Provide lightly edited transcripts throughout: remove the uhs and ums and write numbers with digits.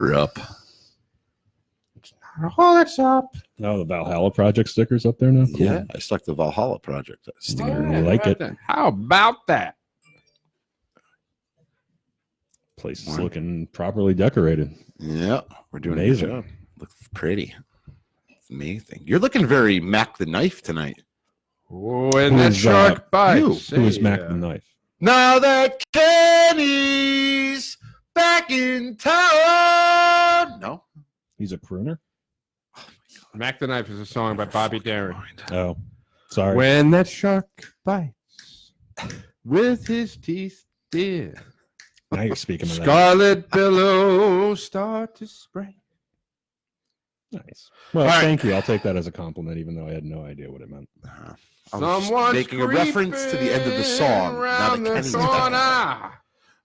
Up. It's not a hole, it's up. Oh, the Valhalla Project sticker's up there now? Cool. Yeah, I stuck the Valhalla Project sticker. I like it. How about that? Place is looking properly decorated. Yeah, we're doing Amazing. a good job. Looks pretty. It's amazing. You're looking very Mac the Knife tonight. Oh, and that shark bites. Who is Mac the Knife? Now that Kenny's back in town. No? He's a crooner? Mac the Knife is a song by Bobby Darin. Oh, sorry. When that shark bites with his teeth dear, Now you're speaking of that. scarlet billows start to spray. Nice. Well, All right. thank you. I'll take that as a compliment, even though I had no idea what it meant. I was just Someone's making a reference to the end of the song. Now that creeping Kenny's around the back. corner.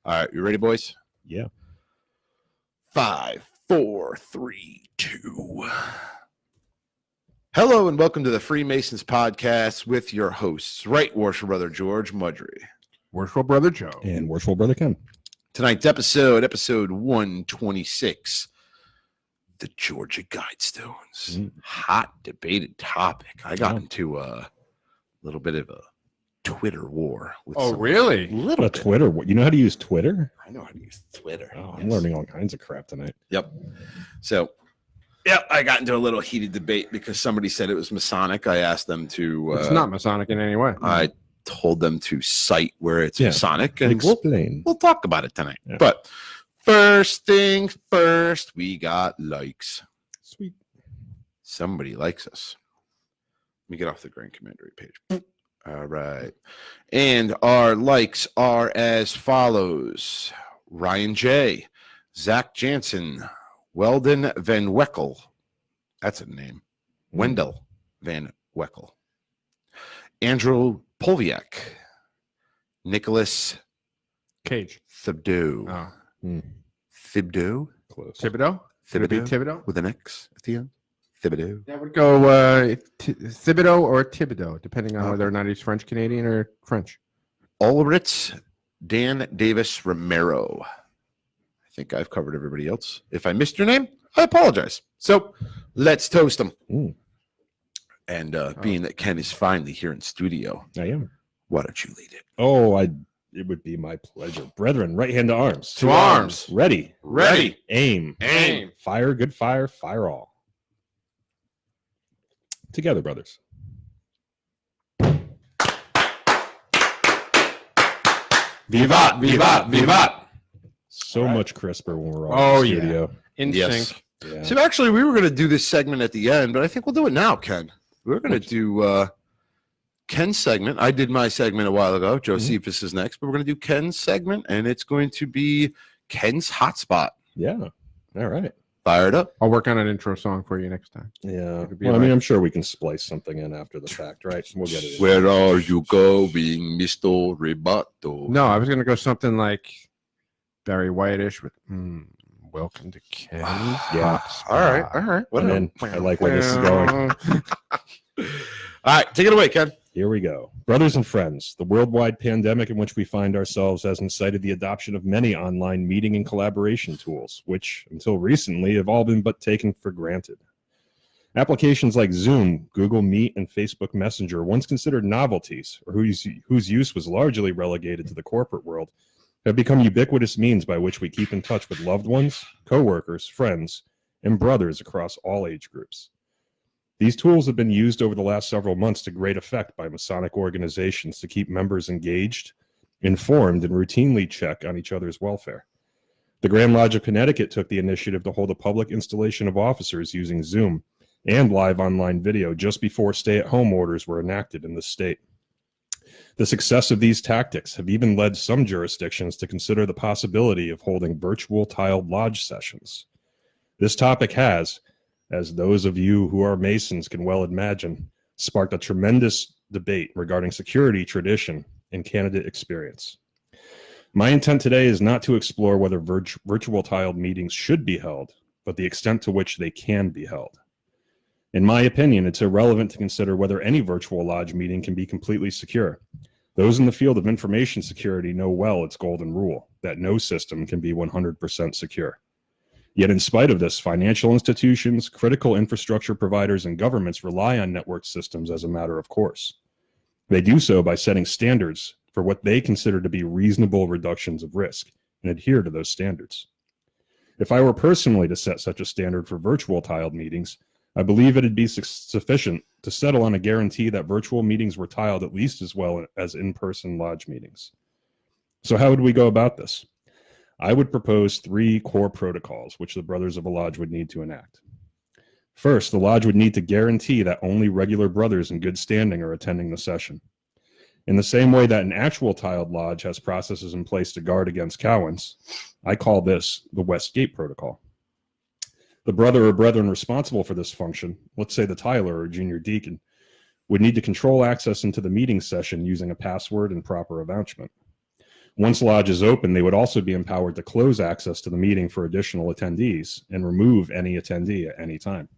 All right, you ready, boys? Yeah. 5, 4, 3, 2. Hello and welcome to the Freemasons podcast with your hosts, Right Worshipful Brother George Mudry. Worshipful Brother Joe. And worshipful brother Ken. Tonight's episode 126, the Georgia Guidestones. Hot debated topic. I got into a little bit of a Twitter war. With Really? Little A bit. Twitter. You know how to use Twitter? I know how to use Twitter. Oh, I'm learning all kinds of crap tonight. Yep. So, I got into a little heated debate because somebody said it was Masonic. I asked them to. It's not Masonic in any way. I told them to cite where it's Yeah. Masonic, and Explain. we'll talk about it tonight. Yeah. But first things first, we got likes. Sweet. Somebody likes us. Let me get off the Grand Commandery page. All right. And our likes are as follows. Ryan J., Zach Jansen, Weldon Van Weckel. That's a name. Wendell Van Weckel. Andrew Polviak. Nicholas Cage. Thibodeau. Oh. Thibodeau? Close. Thibodeau? Would it be Thibodeau? Thibodeau? With an X at the end? Thibodeau. That would go Thibodeau or Thibodeau, depending on whether or not he's French Canadian or French. Ulritz Dan Davis Romero. I think I've covered everybody else. If I missed your name, I apologize. So let's toast them. Mm. And being that Ken is finally here in studio, I am. why don't you lead it? Oh, it would be my pleasure. Brethren, right hand to arms. To arms. Ready. Ready. Aim. Aim. Fire, good fire, fire all. Together, brothers. Vivat, vivat, vivat. So much crisper when we're all in the studio. In Yes. sync. Yeah. So actually, we were going to do this segment at the end, but I think we'll do it now, Ken. We're going to do Ken's segment. I did my segment a while ago. Josephus is next, but we're going to do Ken's segment, and it's going to be Ken's Hotspot. Yeah. All right. Fire it up. I'll work on an intro song for you next time. Yeah. It could be Well, I mean, like- I'm sure we can splice something in after the fact, right? We'll get it. Where are you going, Mr. Rebato? No, I was going to go something like Barry White-ish with Welcome to Ken's Yeah. Hotspot. All right. I'm Whatever. in. I like where this is going. All right. Take it away, Ken. Here we go. Brothers and friends, the worldwide pandemic in which we find ourselves has incited the adoption of many online meeting and collaboration tools, which, until recently, have all been but taken for granted. Applications like Zoom, Google Meet, and Facebook Messenger, once considered novelties, or whose use was largely relegated to the corporate world, have become ubiquitous means by which we keep in touch with loved ones, coworkers, friends, and brothers across all age groups. These tools have been used over the last several months to great effect by Masonic organizations to keep members engaged, informed, and routinely check on each other's welfare. The Grand Lodge of Connecticut took the initiative to hold a public installation of officers using Zoom and live online video just before stay-at-home orders were enacted in the state. The success of these tactics have even led some jurisdictions to consider the possibility of holding virtual tiled lodge sessions. This topic has, as those of you who are Masons can well imagine, sparked a tremendous debate regarding security, tradition, and candidate experience. My intent today is not to explore whether virtual tiled meetings should be held, but the extent to which they can be held. In my opinion, it's irrelevant to consider whether any virtual lodge meeting can be completely secure. Those in the field of information security know well its golden rule, that no system can be 100% secure. Yet in spite of this, financial institutions, critical infrastructure providers, and governments rely on network systems as a matter of course. They do so by setting standards for what they consider to be reasonable reductions of risk and adhere to those standards. If I were personally to set such a standard for virtual tiled meetings, I believe it'd be sufficient to settle on a guarantee that virtual meetings were tiled at least as well as in-person lodge meetings. So how would we go about this? I would propose 3 core protocols which the brothers of a lodge would need to enact. First, the lodge would need to guarantee that only regular brothers in good standing are attending the session. In the same way that an actual tiled lodge has processes in place to guard against cowens, I call this the West Gate Protocol. The brother or brethren responsible for this function, let's say the tiler or junior deacon, would need to control access into the meeting session using a password and proper avouchment. Once lodge is open, they would also be empowered to close access to the meeting for additional attendees and remove any attendee at any time.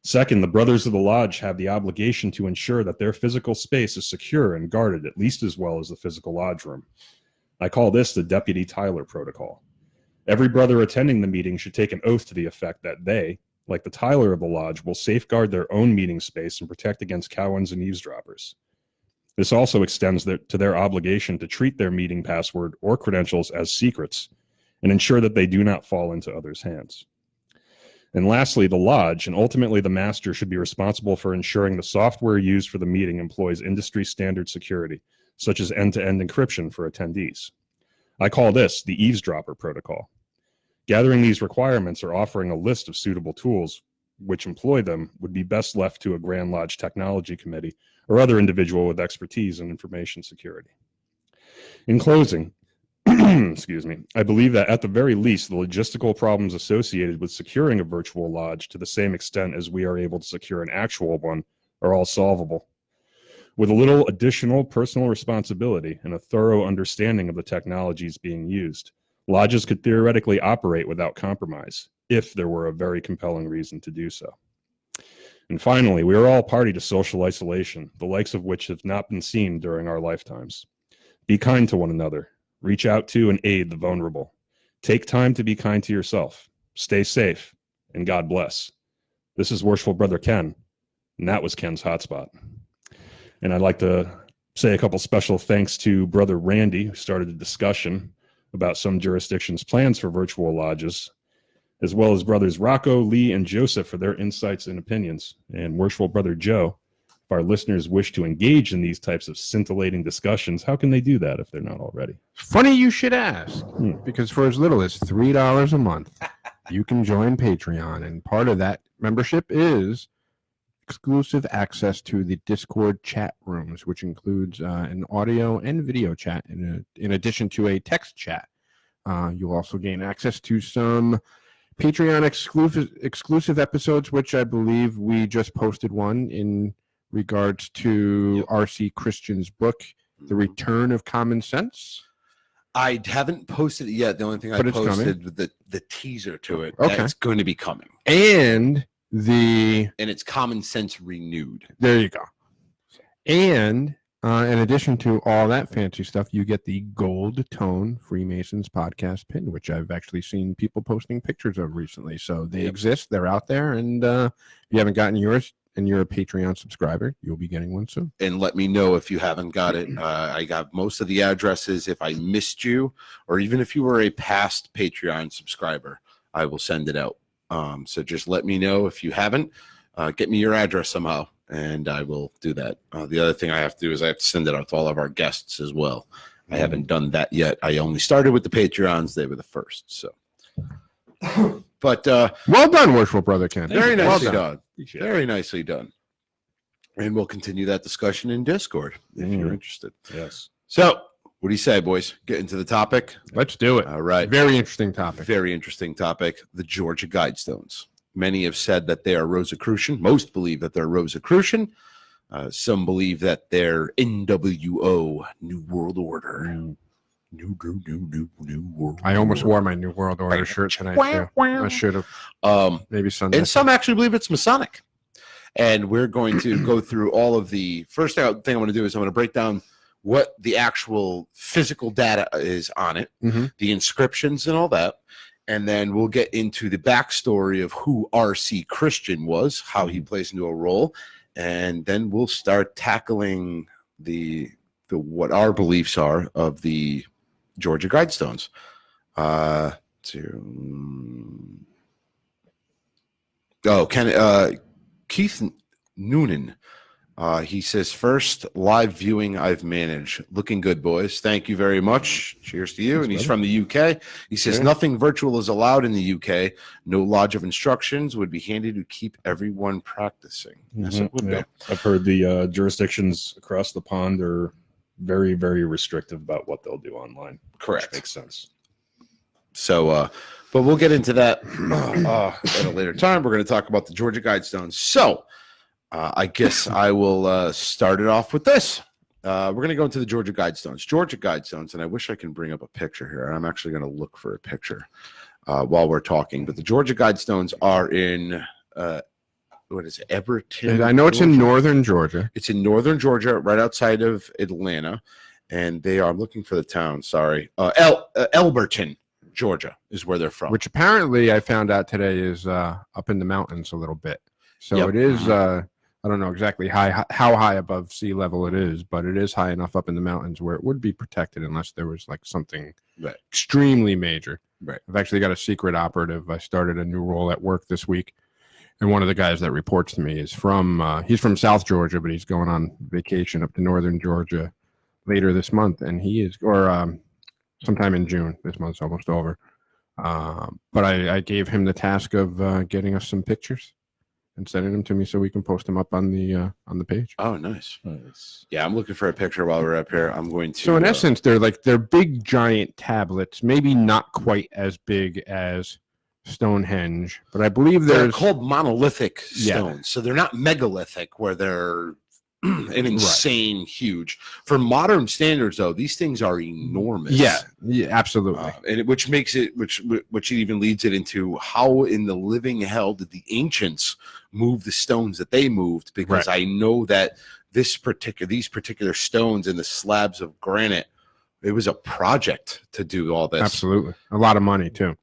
Second, the brothers of the lodge have the obligation to ensure that their physical space is secure and guarded at least as well as the physical lodge room. I call this the Deputy Tiler Protocol. Every brother attending the meeting should take an oath to the effect that they, like the tiler of the lodge, will safeguard their own meeting space and protect against cowens and eavesdroppers. This also extends to their obligation to treat their meeting password or credentials as secrets and ensure that they do not fall into others' hands. And lastly, the lodge and ultimately the master should be responsible for ensuring the software used for the meeting employs industry standard security, such as end-to-end encryption for attendees. I call this the eavesdropper protocol. Gathering these requirements or offering a list of suitable tools which employ them would be best left to a Grand Lodge Technology Committee or other individual with expertise in information security. In closing, excuse me, I believe that at the very least, the logistical problems associated with securing a virtual lodge to the same extent as we are able to secure an actual one are all solvable. With a little additional personal responsibility and a thorough understanding of the technologies being used, lodges could theoretically operate without compromise, if there were a very compelling reason to do so. And finally, we are all party to social isolation, the likes of which have not been seen during our lifetimes. Be kind to one another. Reach out to and aid the vulnerable. Take time to be kind to yourself. Stay safe, and God bless. This is Worshipful Brother Ken, and that was Ken's Hotspot. And I'd like to say a couple special thanks to Brother Randy, who started a discussion about some jurisdictions' plans for virtual lodges, as well as Brothers Rocco, Lee, and Joseph for their insights and opinions. And Worshipful Brother Joe, if our listeners wish to engage in these types of scintillating discussions, how can they do that if they're not already? Funny you should ask, because for as little as $3 a month, you can join Patreon, and part of that membership is exclusive access to the Discord chat rooms, which includes an audio and video chat in addition to a text chat. You'll also gain access to some Patreon exclusive episodes, which I believe we just posted one in regards to R.C. Christian's book, The Return of Common Sense. I haven't posted it yet. The only thing I posted was the teaser to it. Okay. That's going to be coming. And it's Common Sense Renewed. There you go. And in addition to all that fancy stuff, you get the Gold Tone Freemasons podcast pin, which I've actually seen people posting pictures of recently. So they exist. They're out there. And if you haven't gotten yours and you're a Patreon subscriber, you'll be getting one soon. And let me know if you haven't got it. I got most of the addresses. If I missed you, or even if you were a past Patreon subscriber, I will send it out. So just let me know if you haven't. Get me your address somehow, and I will do that. The other thing I have to do is I have to send it out to all of our guests as well. I haven't done that yet. I only started with the Patreons. They were the first. So, but well done, Worshipful Brother Ken. Very nicely well done. Very nicely done. And we'll continue that discussion in Discord if you're interested. Yes. So, what do you say, boys? Get into the topic? Let's do it. All right. Very interesting topic. Very interesting topic. The Georgia Guidestones. Many have said that they are Rosicrucian. Most believe that they're Rosicrucian. Some believe that they're NWO, New World Order. New World. I almost wore my New World Order shirt tonight. I should have. Maybe Sunday. And some actually believe it's Masonic. And we're going to go through all of the first thing I want to do is I'm going to break down what the actual physical data is on it, the inscriptions and all that. And then we'll get into the backstory of who R.C. Christian was, how he plays into a role, and then we'll start tackling the what our beliefs are of the Georgia Guidestones. Keith Noonan. He says, first live viewing I've managed. Looking good, boys. Thank you very much. Cheers to you. Thanks, and he's brother. from the UK. He says, Yeah. nothing virtual is allowed in the UK. No lodge of instructions would be handy to keep everyone practicing. Yes, it would Yeah. be. I've heard the jurisdictions across the pond are very, very restrictive about what they'll do online. Correct. Which makes sense. So, but we'll get into that at a later time. We're going to talk about the Georgia Guidestones. So, I guess I will start it off with this. We're going to go into the Georgia Guidestones. Georgia Guidestones, and I wish I can bring up a picture here. I'm actually going to look for a picture while we're talking. But the Georgia Guidestones are in, what is it, Everton? I know it's in Georgia? northern Georgia. It's in northern Georgia, right outside of Atlanta. And they are, I'm looking for the town, sorry. Elberton, Georgia is where they're from. Which apparently I found out today is up in the mountains a little bit. So Yep. it is, I don't know exactly how high above sea level it is, but it is high enough up in the mountains where it would be protected unless there was like something Right. extremely major. Right. I've actually got a secret operative. I started a new role at work this week. And one of the guys that reports to me is he's from South Georgia, but he's going on vacation up to northern Georgia later this month. And he is, or sometime in June. This month's almost over. But I gave him the task of getting us some pictures and sending them to me so we can post them up on the page. Oh, nice. Nice. Yeah, I'm looking for a picture while we're up here. I'm going to. So in essence, they're big giant tablets, maybe not quite as big as Stonehenge, but I believe they're called monolithic Yeah. stones, so they're not megalithic where they're an insane huge. For modern standards, though, these things are enormous. yeah, absolutely. And which makes it, which even leads it into how in the living hell did the ancients move the stones that they moved? Because I know that these particular stones and the slabs of granite, it was a project to do all this. Absolutely, a lot of money too.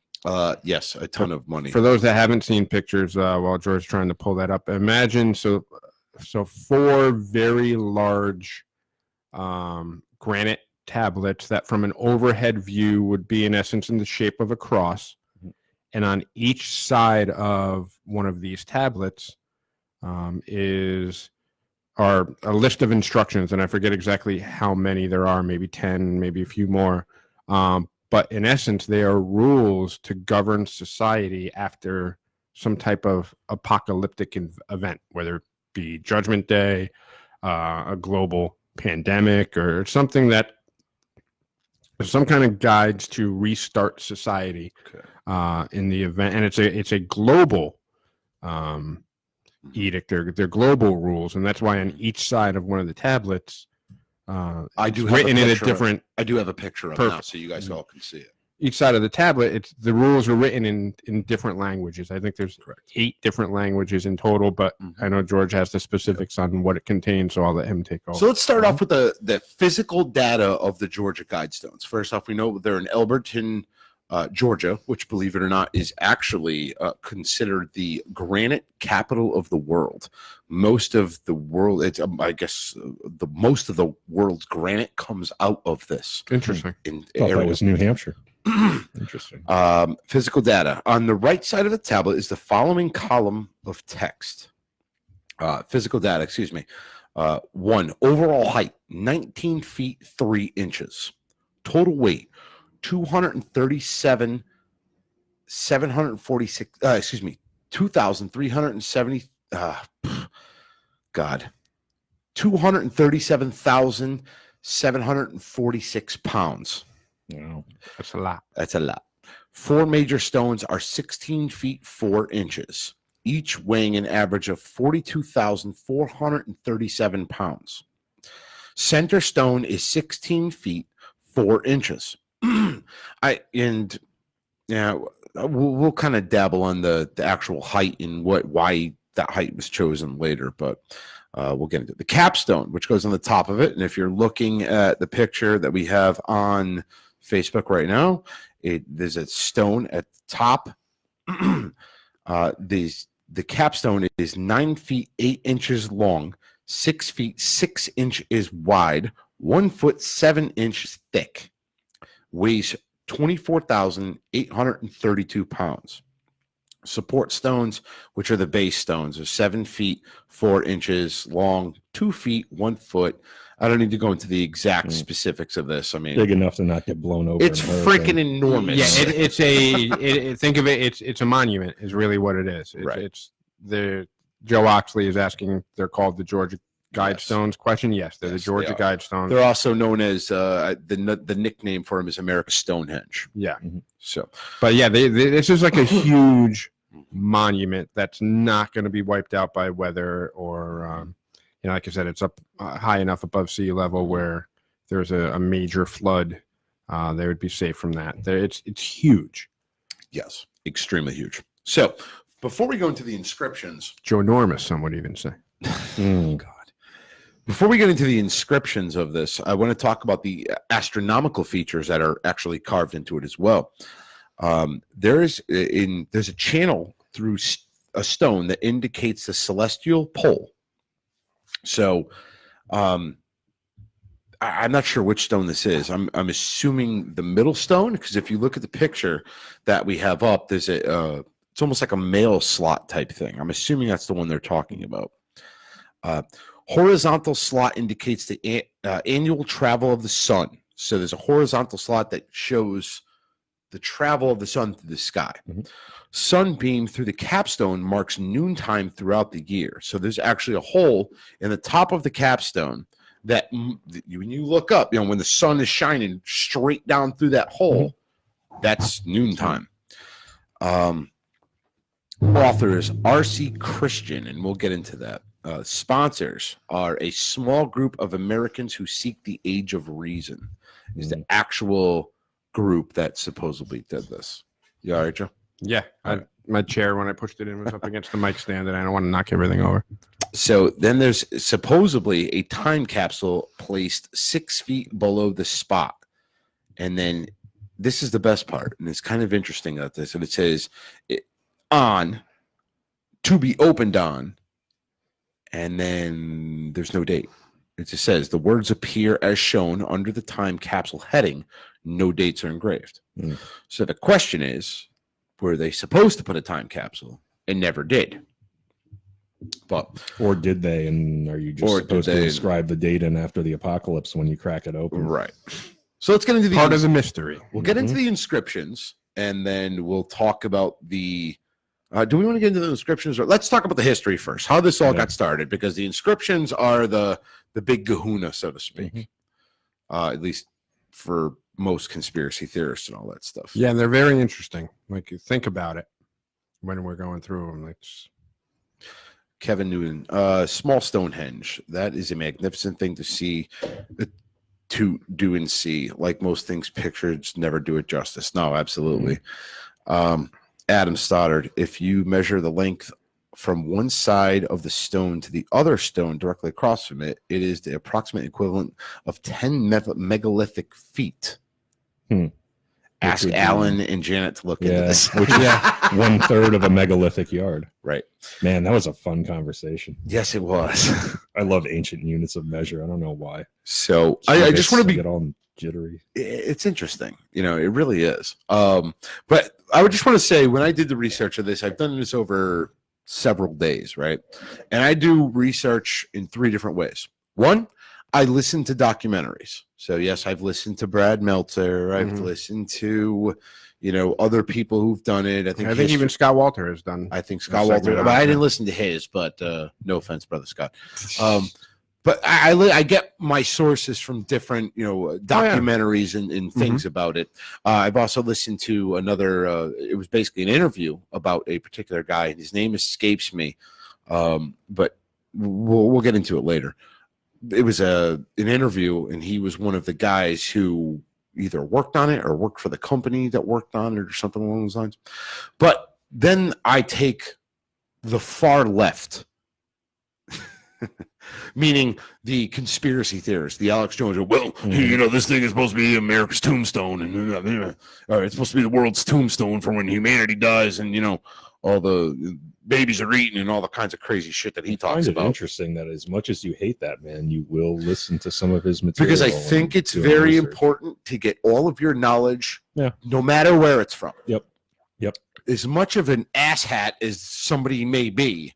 Yes, a ton of money. For those that haven't seen pictures, while George's trying to pull that up, imagine so 4 very large granite tablets that from an overhead view would be in essence in the shape of a cross. And on each side of one of these tablets are a list of instructions. And I forget exactly how many there are, maybe 10, maybe a few more. But in essence, they are rules to govern society after some type of apocalyptic event, whether it be Judgment Day, a global pandemic, or something that some kind of guides to restart society in the event. And it's a global edict. They're global rules, and that's why on each side of one of the tablets, I do written in a different. I do have a picture of it now, so you guys all can see it. Each side of the tablet, the rules are written in different languages. I think there's 8 different languages in total, but I know George has the specifics on what it contains, so I'll let him take over. So let's start off with the physical data of the Georgia Guidestones. First off, we know they're in Elberton, Georgia, which, believe it or not, is actually considered the granite capital of the world. Most of the world, I guess, most of the world's granite comes out of this. Interesting. That was New Hampshire. Interesting. Physical data. On the right side of the tablet is the following column of text. Physical data, excuse me. 1, overall height, 19 feet 3 inches. Total weight, 2,370, 237,746 pounds. Wow. That's a lot. That's a lot. 4 major stones are 16 feet 4 inches, each weighing an average of 42,437 pounds. Center stone is 16 feet 4 inches. We'll kind of dabble on the actual height and why that height was chosen later, but we'll get into the capstone, which goes on the top of it. And if you're looking at the picture that we have on Facebook right now. There's a stone at the top. The capstone is 9 feet 8 inches long, 6 feet 6 inches wide, 1 foot 7 inches thick, weighs 24,832 pounds. Support stones, which are the base stones, are 7 feet 4 inches long, 2 feet 1 foot. I don't need to go into the exact specifics of this. I mean, Big enough to not get blown over. it's in a hurricane. freaking enormous. Yeah, think of it. It's a monument. Is really what it is. Right. It's the Joe Oxley is asking. They're called the Georgia Guidestones. Question? Yes, they're Yes, the Georgia they are. Guidestones. They're also known as the nickname for them is America's Stonehenge. Yeah. So, But yeah, this is like a huge monument that's not going to be wiped out by weather or, like I said, it's up high enough above sea level where there's a major flood, they would be safe from that. It's huge. yes, extremely huge. So, before we go into the inscriptions, Ginormous, some would even say. God. Before we get into the inscriptions of this, I want to talk about the astronomical features that are actually carved into it as well. There's a channel through a stone that indicates the celestial pole. So, I'm not sure which stone this is. I'm assuming the middle stone, because if you look at the picture that we have up, there's it's almost like a mail slot type thing. I'm assuming that's the one they're talking about. Horizontal slot indicates the annual travel of the sun. So there's a horizontal slot that shows the travel of the sun through the sky. Sunbeam through the capstone marks noontime throughout the year. So there's actually a hole in the top of the capstone that when you look up, when the sun is shining straight down through that hole, that's noontime. Author is R.C. Christian, and we'll get into that. Sponsors are a small group of Americans who seek the age of reason. Is the actual group that supposedly did this. You all right, Joe? Yeah. My chair, when I pushed it in, was up against the mic stand, and I don't want to knock everything over. So then there's supposedly a time capsule placed 6 feet below the spot. And then this is the best part, and it's kind of interesting that this, and it says on, to be opened on, and then there's no date. It just says the words appear as shown under the time capsule heading. No dates are engraved. So the question is, were they supposed to put a time capsule and never did? Or did they? And are you just supposed to inscribe the date in after the apocalypse when you crack it open? Right. So let's get into the part of the mystery. We'll get into the inscriptions, and then we'll talk about the. Do we want to get into the inscriptions, or let's talk about the history first? How this all got started, because the inscriptions are the big kahuna, so to speak. At least for most conspiracy theorists and all that stuff. Yeah, and they're very interesting. Like, you think about it when we're going through them. Kevin Newton, small Stonehenge. That is a magnificent thing to see, to do and see. Like most things, pictures never do it justice. No, absolutely. Adam Stoddard, if you measure the length from one side of the stone to the other stone directly across from it, it is the approximate equivalent of 10 megalithic feet. Ask Alan and Janet to look into this. Which is 1/3 of a megalithic yard. Right. Man, that was a fun conversation. Yes, it was. I love ancient units of measure. I don't know why. So I just want to get all jittery. It's interesting. It really is. But I would just want to say, when I did the research of this, I've done this over several days, right? And I do research in 3 different ways. One, I listen to documentaries. So yes, I've listened to Brad Meltzer. I've listened to, other people who've done it. I think even Scott Walter has done. I think Scott Walter, but I didn't listen to his, but no offense, brother Scott. But I get my sources from different, documentaries and things about it. I've also listened to another, it was basically an interview about a particular guy. His name escapes me, but we'll get into it later. It was an interview, and he was one of the guys who either worked on it or worked for the company that worked on it or something along those lines. But then I take the far left Meaning the conspiracy theorists, the Alex Jones. Well, this thing is supposed to be America's tombstone, and or it's supposed to be the world's tombstone for when humanity dies, and all the babies are eaten and all the kinds of crazy shit that he talks about. Interesting that as much as you hate that man, you will listen to some of his material. Because I think it's very important to get all of your knowledge, no matter where it's from. Yep. As much of an asshat as somebody may be,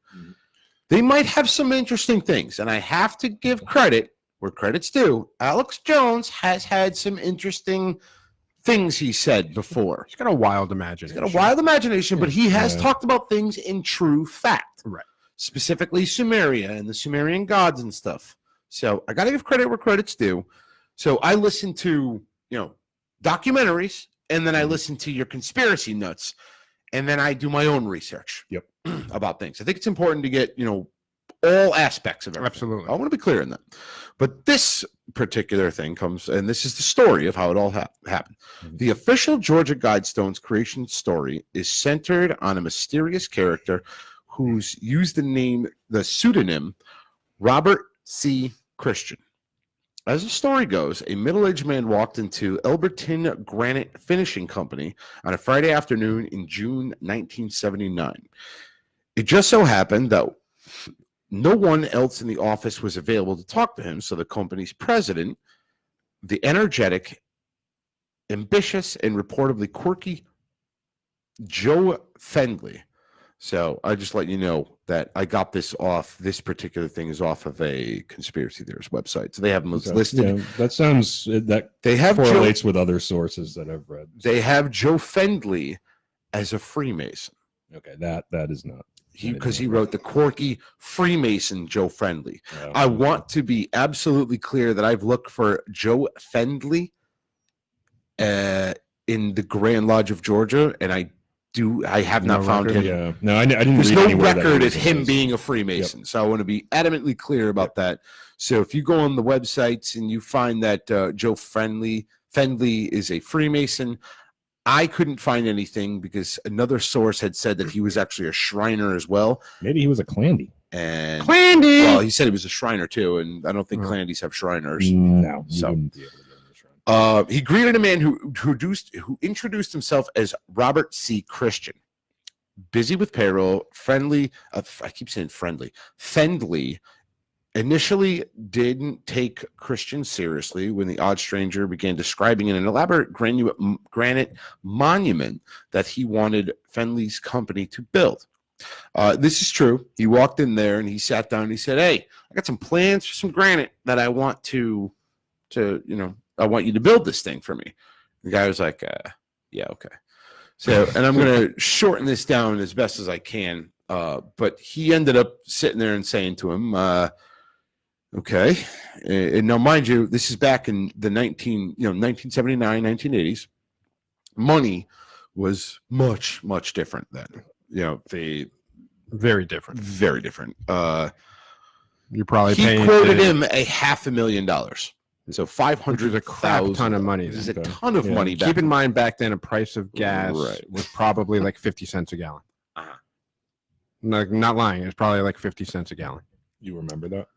they might have some interesting things. And I have to give credit where credit's due. Alex Jones has had some interesting things he said before. He's got a wild imagination. But he has talked about things in true fact. Right. Specifically Sumeria and the Sumerian gods and stuff. So I got to give credit where credit's due. So I listen to, documentaries, and then I listen to your conspiracy nuts, and then I do my own research about things. I think it's important to get, all aspects of everything. Absolutely. I want to be clear on that. But this particular thing comes, and this is the story of how it all happened. The official Georgia Guidestones creation story is centered on a mysterious character who's used the pseudonym Robert C. Christian. As the story goes, a middle-aged man walked into Elberton Granite Finishing Company on a Friday afternoon in June 1979. It just so happened that no one else in the office was available to talk to him, so the company's president, the energetic, ambitious, and reportedly quirky Joe Fendley. So I just let you know that I got this particular thing is off of a conspiracy theorist website. So they have them listed. Yeah, that sounds, that they have correlates with other sources that I've read. They have Joe Fendley as a Freemason. Okay, that is not. Because he wrote the quirky Freemason Joe Fendley. I want to be absolutely clear that I've looked for Joe Fendley in the Grand Lodge of Georgia, and I have not found him. Yeah, no, I didn't. There's no record of him being a Freemason, so I want to be adamantly clear about that. So if you go on the websites and you find that Joe Fendley is a Freemason, I couldn't find anything because another source had said that he was actually a Shriner as well. Maybe he was a Clandy. And Clandy! Well, he said he was a Shriner too, and I don't think Clandys have Shriners. No, so he greeted a man who introduced himself as Robert C. Christian. Busy with payroll, Fendley initially didn't take Christian seriously when the odd stranger began describing an elaborate granite monument that he wanted Fendley's company to build. This is true. He walked in there and he sat down and he said, "Hey, I got some plans for some granite that I want I want you to build this thing for me." The guy was like, "Yeah, okay." So, and I'm going to shorten this down as best as I can. But he ended up sitting there and saying to him, okay. And now, mind you, this is back in the 1979, 1980s. Money was much, much different then. Very different. Very different. You're probably he paying. Quoted him $500,000. So 500,000. A crap ton of money. This is a ton of money. Keep in mind, back then, a price of gas was probably like 50 cents a gallon. Not lying. It's probably like 50 cents a gallon. You remember that?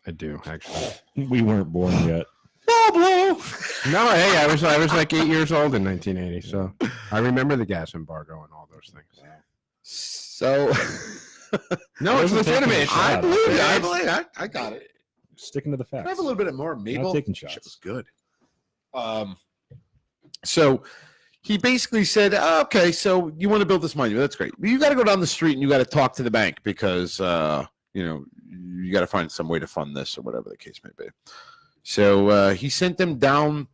I do, actually. We weren't born yet. No, hey, I was like 8 years old in 1980, so I remember the gas embargo and all those things. So, no, it's legitimate. I believe it. I got it. Sticking to the facts. Can I have a little bit more Mabel? Not taking shots. Shit was good. So he basically said, "Okay, so you want to build this monument? That's great. But you got to go down the street and you got to talk to the bank because you got to find some way to fund this or whatever the case may be." So he sent them down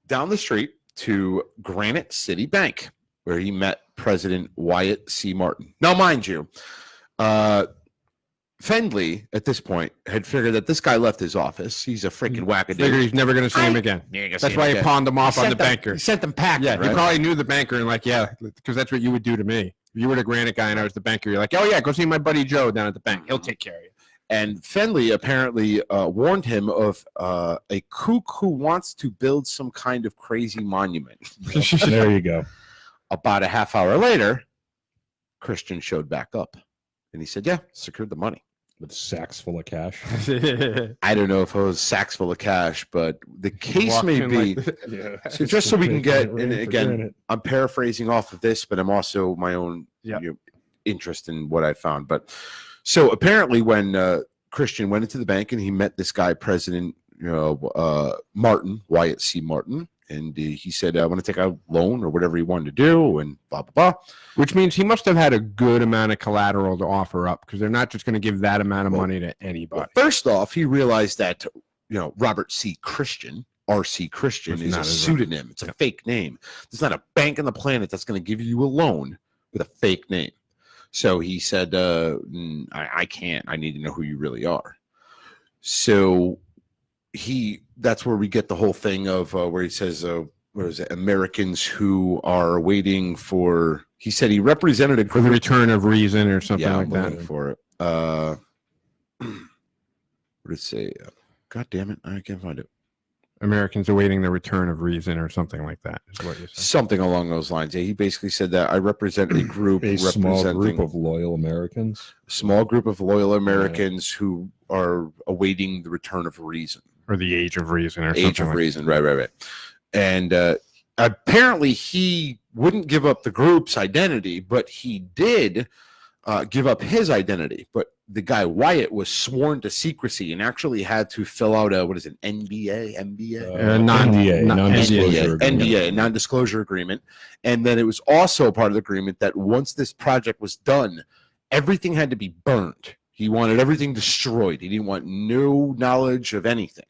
the street to Granite City Bank, where he met President Wyatt C. Martin. Now, mind you, Fendley at this point had figured that this guy left his office. He's a freaking wackadoo. Figured he's never going to see him again. That's why he pawned him off on the banker. He sent them packing. Yeah, right? He probably knew the banker and because that's what you would do to me. If you were the granite guy and I was the banker, you're like, "Oh yeah, go see my buddy Joe down at the bank. He'll take care of you." And Fendley apparently warned him of a kook who wants to build some kind of crazy monument. There you go. About a half hour later, Christian showed back up. And he said, "Yeah, secured the money." with sacks full of cash. I don't know if it was sacks full of cash, but the case Walks may in be. Yeah. So just so we can get, and again, I'm paraphrasing off of this, but I'm also my own interest in what I found. But so apparently, when Christian went into the bank and he met this guy, President Martin, Wyatt C. Martin, and he said, "I want to take a loan or whatever he wanted to do," and blah blah blah. Which means he must have had a good amount of collateral to offer up, because they're not just going to give that amount of money to anybody. Well, first off, he realized that Robert C. Christian, R.C. Christian, is a pseudonym. It's a fake name. There's not a bank on the planet that's going to give you a loan with a fake name. So he said, I can't. I need to know who you really are. So that's where we get the whole thing of where he says, what is it? Americans who are waiting for, he said he represented a For the return of reason or something like I'm that. looking for it. What did it say? God damn it. I can't find it. Americans awaiting the return of reason or something like that is what you said. Something along those lines. Yeah, he basically said that I represent a group, small group of loyal Americans. Small group of loyal Americans who are awaiting the return of reason. Or the age of reason or something. Age of reason, right. And apparently he wouldn't give up the group's identity, but he did give up his identity. But the guy Wyatt was sworn to secrecy and actually had to fill out a NDA, non-disclosure agreement. And then it was also part of the agreement that once this project was done, everything had to be burned. He wanted everything destroyed. He didn't want no knowledge of anything.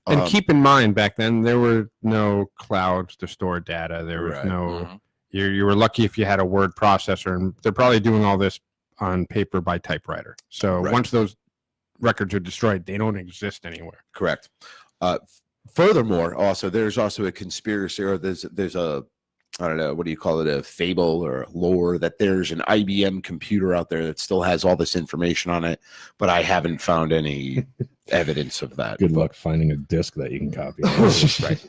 And keep in mind, back then there were no clouds to store data. There was no. You were lucky if you had a word processor, and they're probably doing all this on paper by typewriter. So once those records are destroyed, they don't exist anywhere. Correct. Furthermore, also there's also a conspiracy, or there's a, I don't know, what do you call it, a fable or a lore that there's an IBM computer out there that still has all this information on it, but I haven't found any evidence of that. Good luck finding a disk that you can copy. Right.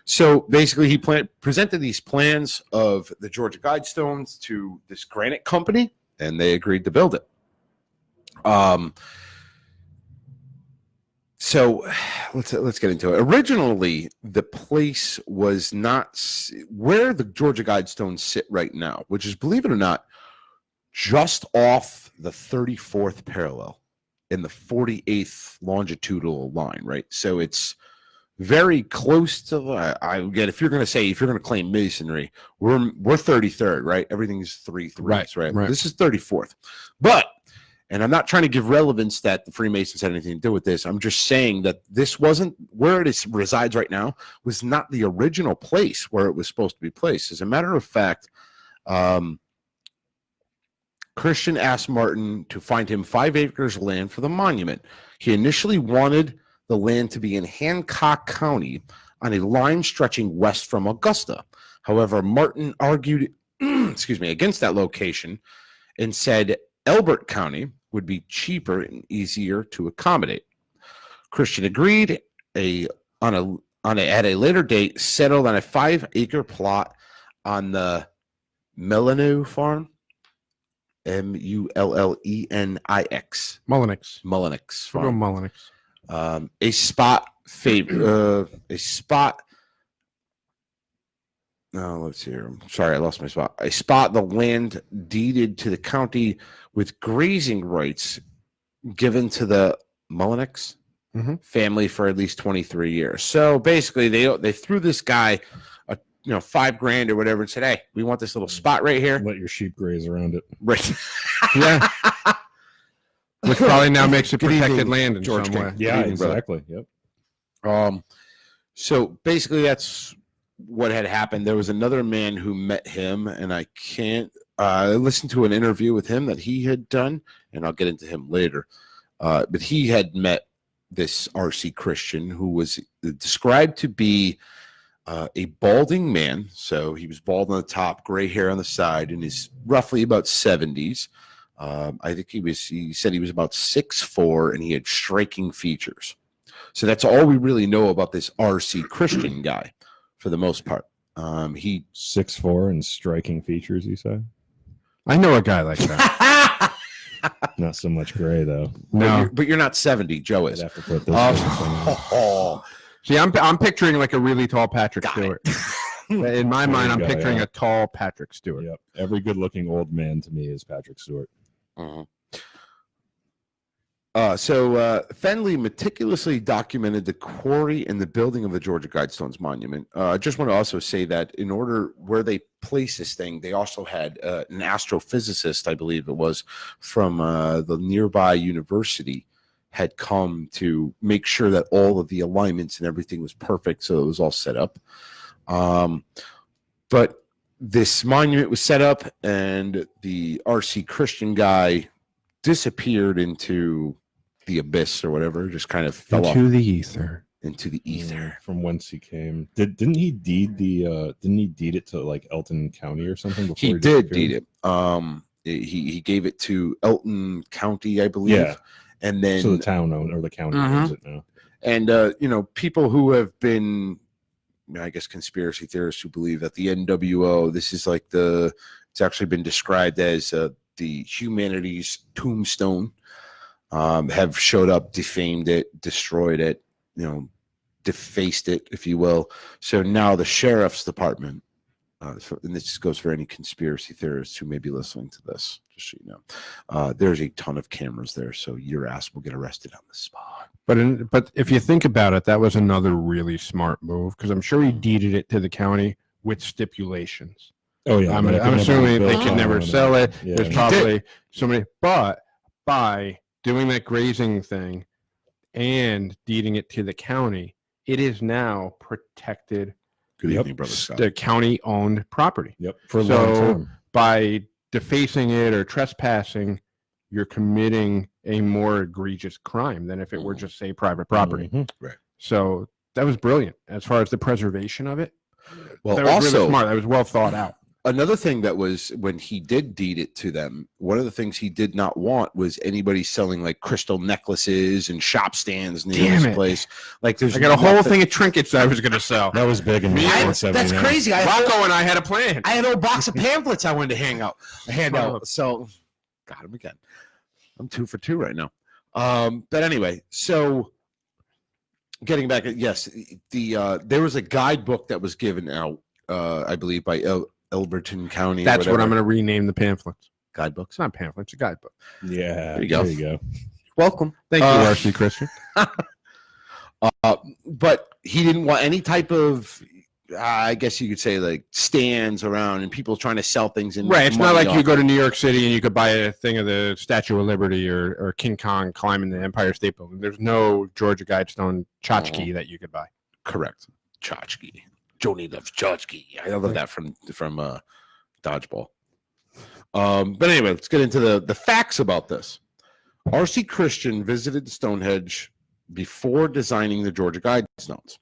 So basically, he presented these plans of the Georgia Guidestones to this granite company, and they agreed to build it. So let's get into it. Originally, the place was not where the Georgia Guidestones sit right now, which is, believe it or not, just off the 34th parallel in the 48th longitudinal line, right? So it's very close to, again, if you're going to claim Masonry, we're 33rd, right? Everything's 3 threes, right? This is 34th. But, and I'm not trying to give relevance that the Freemasons had anything to do with this. I'm just saying that this wasn't where it resides right now, was not the original place where it was supposed to be placed. As a matter of fact, Christian asked Martin to find him 5 acres of land for the monument. He initially wanted the land to be in Hancock County on a line stretching west from Augusta. However, Martin argued against that location and said Elbert County would be cheaper and easier to accommodate. Christian agreed at a later date, settled on a 5-acre plot on the Mellenix farm. Mullenix. Mullenix. Farm. We'll go Mullenix. A spot no, let's see here. I'm sorry, I lost my spot. A spot the land deeded to the county with grazing rights given to the Mullenix family for at least 23 years. So basically they threw this guy $5,000 or whatever and said, "Hey, we want this little spot right here. Let your sheep graze around it." Right. Yeah. Which probably now makes it protected land in George some King. way. Yeah, exactly. Yep. So basically that's what had happened. There was another man who met him, and I listened to an interview with him that he had done, and I'll get into him later. But he had met this R.C. Christian, who was described to be a balding man. So he was bald on the top, gray hair on the side, and he's roughly about 70s. I think he said he was about 6'4", and he had striking features. So that's all we really know about this R.C. Christian guy for the most part. He 6'4" and striking features, you say? I know a guy like that. Not so much gray though. No. But you're not 70. Joe I'd is. have to put this. kind of thing on. Oh, See, I'm picturing like a really tall Patrick got Stewart. it. In my There mind, you I'm go, picturing yeah. a tall Patrick Stewart. Yep. Every good-looking old man to me is Patrick Stewart. Mhm. Fenley meticulously documented the quarry and the building of the Georgia Guidestones monument. I just want to also say that in order where they place this thing, they also had an astrophysicist, I believe it was, from the nearby university had come to make sure that all of the alignments and everything was perfect, so it was all set up. But this monument was set up, and the R.C. Christian guy disappeared into the abyss or whatever, just kind of fell Into off the ether. into the ether. From whence he came. Didn't he deed it to like Elton County or something? He did deed it. He gave it to Elton County, I believe. Yeah. And then So the town owns or the county owns it now. and people who have been, I guess, conspiracy theorists who believe that the NWO, this is like it's actually been described as the humanity's tombstone, have showed up, defamed it, destroyed it, defaced it, if you will. So now the sheriff's department, and this goes for any conspiracy theorists who may be listening to this, just so you know, there's a ton of cameras there, so your ass will get arrested on the spot. But if you think about it, that was another really smart move, because I'm sure he deeded it to the county with stipulations. Oh yeah. I'm assuming they could never sell it. Yeah. There's probably so many, but by doing that grazing thing and deeding it to the county, it is now protected. Good Yep. evening, brother Scott. The county-owned property. Yep. For a So- long term. By defacing it or trespassing, you're committing a more egregious crime than if it were just, say, private property. Mhm. So that was brilliant as far as the preservation of it. Well, That was also really smart. That was well thought out. another thing that was when he did deed it to them, one of the things he did not want was anybody selling like crystal necklaces and shop stands near Damn this it. place. Like there's I got a whole nothing- thing of trinkets I was going to sell. That was big in Me, That's 1979. crazy. Rocco and I had a plan. I had a whole box of pamphlets I wanted to hand out. So, got him again. I'm 2 for 2 right now. But anyway, so getting back, yes, there was a guidebook that was given out, I believe, by Elberton County. That's what I'm going to rename the pamphlets. Guidebooks. It's not pamphlets, it's a guidebook. Yeah. There you go. There you go. Welcome. Thank you, Uh, R.C. Christian. But he didn't want any type of, I guess you could say, like stands around and people trying to sell things. And Right. It's not money like you off go it. to New York City and you could buy a thing of the Statue of Liberty or King Kong climbing the Empire State Building. There's no Georgia Guidestone tchotchke that you could buy. Correct. Tchotchke. Joni loves tchotchke. I love that from Dodgeball. But anyway, let's get into the facts about this. R.C. Christian visited Stonehenge before designing the Georgia Guidestones.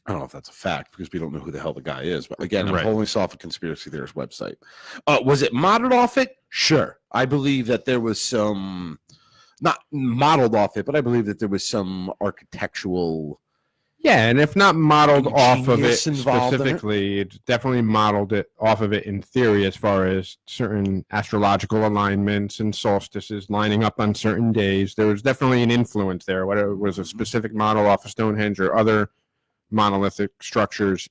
I don't know if that's a fact because we don't know who the hell the guy is. But again, I'm Right. pulling this off a conspiracy theorist website. Was it modeled off it? Sure. I believe that there was some, not modeled off it, but I believe that there was some architectural. Yeah, and if not modeled off of it Genius involved in it? specifically, it's definitely modeled it off of it in theory as far as certain astrological alignments and solstices lining up on certain days. There was definitely an influence there, whether it was a specific model off of Stonehenge or other monolithic structures.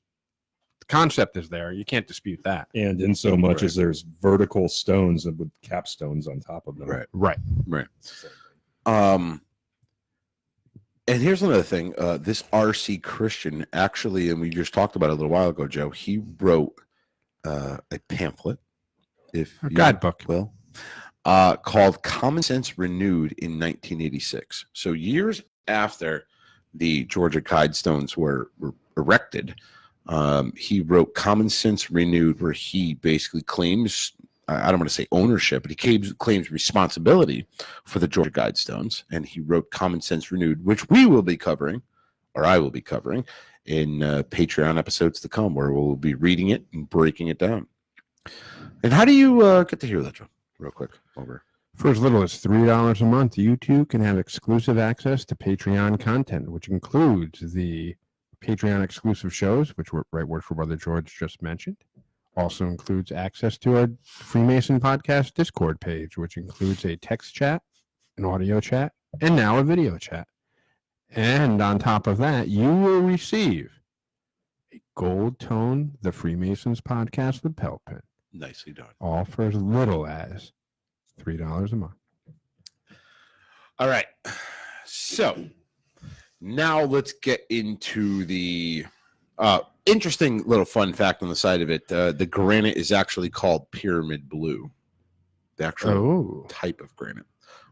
The concept is there. You can't dispute that. And in so much Right. as there's vertical stones with capstones on top of them. Right. And here's another thing. This R.C. Christian actually, and we just talked about it a little while ago, Joe, he wrote a pamphlet, if A you guidebook. will, called Common Sense Renewed in 1986. So years after the Georgia Guidestones were erected, he wrote Common Sense Renewed, where he basically claims, I don't want to say ownership, but he claims responsibility for the Georgia Guidestones. And he wrote Common Sense Renewed, which we will be covering, or I will be covering, in Patreon episodes to come, where we'll be reading it and breaking it down. And how do you get to hear that, Joe? Real quick, over. For as little as $3 a month, you too can have exclusive access to Patreon content, which includes the Patreon exclusive shows, which were right word for Brother George just mentioned, Also includes access to our Freemason podcast Discord page, which includes a text chat, an audio chat, and now a video chat. And on top of that, you will receive a gold tone The Freemasons Podcast lapel pin. Nicely done. All for as little as $3 a month. All right. So now let's get into the interesting little fun fact on the side of it. The granite is actually called pyramid blue. The actual type of granite.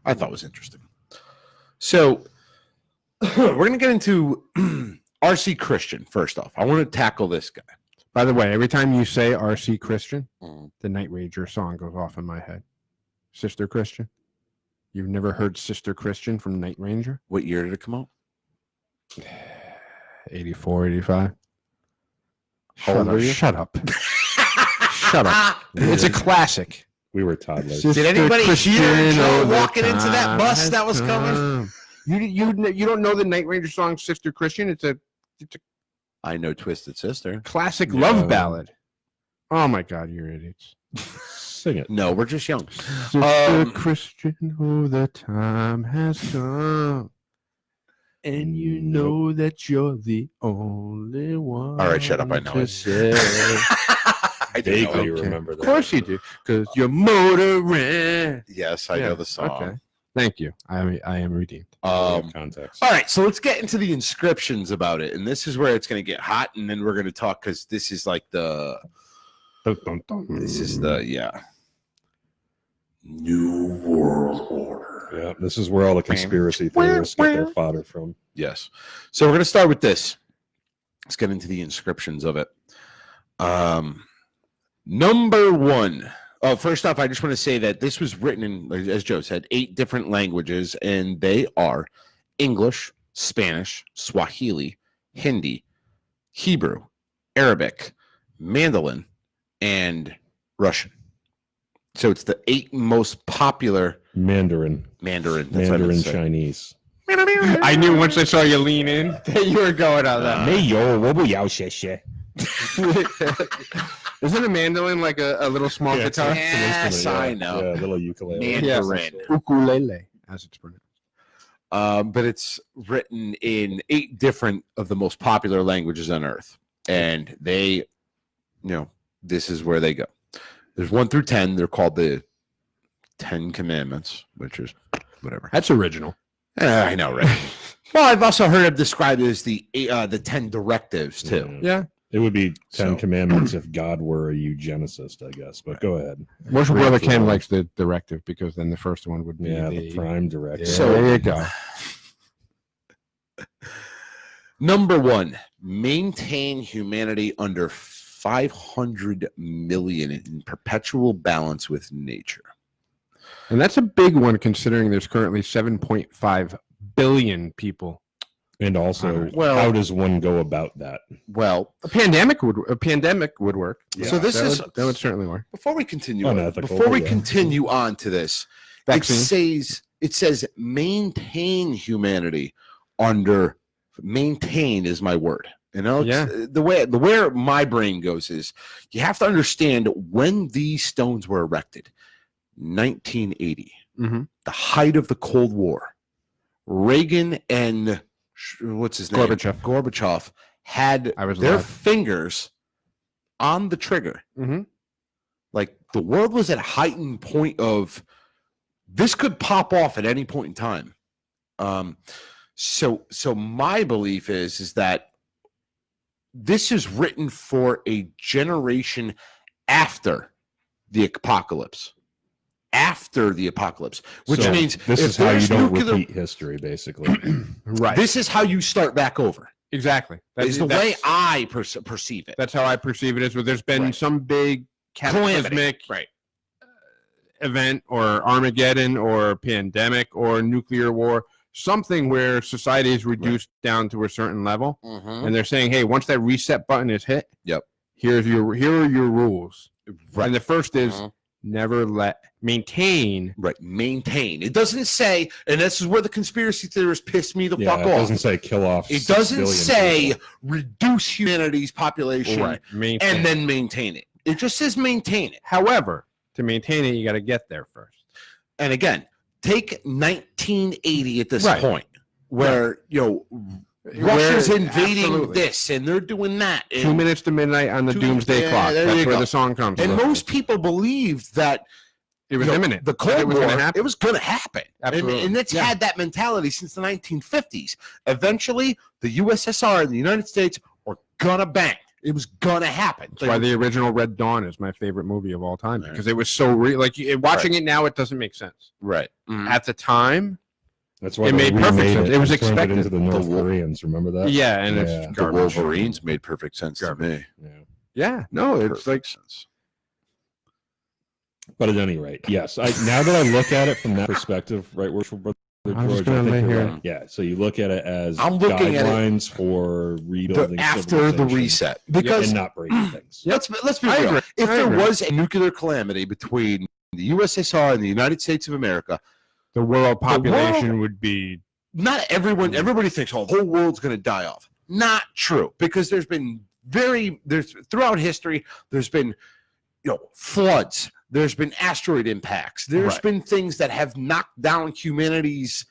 I thought was interesting. So we're going to get into R.C. Christian first off. I want to tackle this guy. By the way, every time you say R.C. Christian, the Night Ranger song goes off in my head. Sister Christian. You've never heard Sister Christian from Night Ranger? What year did it come out? 84, 85. How old were you? Shut up. Shut up. It's a classic. We were toddlers. Did anybody hear Joe walking into that bus that was coming? You don't know the Night Ranger song Sister Christian? It's a I know Twisted Sister. classic love ballad. Oh my God, you're idiots. Sing it. No, we're just young. Sister Christian, oh, the time has come. And you know that you're the only one. All right, shut up. I know it. I vaguely remember that. Of course you do, because you're motoring. Yes, I know the song. Okay. Thank you. I am redeemed. Context. All right, so let's get into the inscriptions about it. And this is where it's going to get hot. And then we're going to talk because this is like this is the New World Order. Yeah, this is where all the conspiracy theorists get their fodder from. Yes. So we're going to start with this. Let's get into the inscriptions of it. Number one. First off, I just want to say that this was written in, as Joe said, 8 different languages, and they are English, Spanish, Swahili, Hindi, Hebrew, Arabic, Mandolin, and Russian. So it's the 8 most popular Mandarin. That's what I meant to say. Chinese. I knew once I saw you lean in that you were going on that. Isn't a mandolin like a little small guitar? Yes, I know. Yeah, little ukulele. Mandarin. Ukulele, as it's pronounced. But it's written in 8 different of the most popular languages on earth. And they, this is where they go. There's 1 through 10. They're called the 10 Commandments, which is whatever. That's original. I know, right? Well, I've also heard it described as the 10 directives, too. Yeah. It would be 10 commandments if God were a eugenicist, I guess. But go ahead. Worship Brother Ken likes the directive because then the first one would be the prime directive. So there you go. Number 1, maintain humanity under 500 million in perpetual balance with nature. And that's a big one considering there's currently 7.5 billion people. And also, how does one go about that? Well, a pandemic would work. Yeah. So that would certainly work. Before we continue, continue on to this, vaccine. It says maintain humanity under. Maintain is my word. The way my brain goes is you have to understand when these stones were erected. 1980, the height of the Cold War. Reagan and what's his name? Gorbachev had their fingers on the trigger. Like the world was at a heightened point of this could pop off at any point in time. So my belief is that this is written for a generation after the apocalypse. Which means this is how you don't repeat history, basically. Right. This is how you start back over. Exactly. That's the way I perceive it. That's how I perceive it. Is where there's been some big cataclysmic event, or Armageddon, or pandemic, or nuclear war, something where society is reduced down to a certain level, and they're saying, "Hey, once that reset button is hit, here are your rules." Right. And the first is. Never maintain. Right, maintain. It doesn't say, and this is where the conspiracy theorists piss me the fuck off. It doesn't say kill off. It doesn't say reduce humanity's population and then maintain it. It just says maintain it. However, to maintain it, you got to get there first. And again, take 1980 at this Right. point, where Russia's invading absolutely. this and they're doing that. 2 minutes to midnight on the 2 doomsday yeah, clock. there That's you where go. the song comes And from. most people believed that It was imminent. The that Cold it was War, going to happen. it was going to happen. Absolutely. And it's Yeah. had that mentality since the 1950s. Eventually, the USSR and the United States were going to bang. It was going to happen. That's why the original Red Dawn is my favorite movie of all time, Right. because it was so real. Like watching it now, it doesn't make sense. Right. At the time, That's why It they made perfect remade sense. It was and turned expected. into the North The Koreans. Remember that? yeah, and Yeah. it's The garbage. Wolverines made perfect sense to me. Yeah. Yeah, no, it's Perfect like sense. But at any rate, yes. Now that I look at it from that perspective, right, Worshipful Brother I'm just George, gonna I think lay you're here. right. Yeah, so you look at it as I'm looking at it- guidelines for rebuilding After the civilization reset. Because and not breaking things. let's be I real. agree. If I there agree. was a nuclear calamity between the USSR and the United States of America, the world population world- would be. not everybody thinks, oh, the whole world's going to die off. Not true, because there's throughout history, there's been, floods, there's been asteroid impacts, there's Right. been things that have knocked down humanity's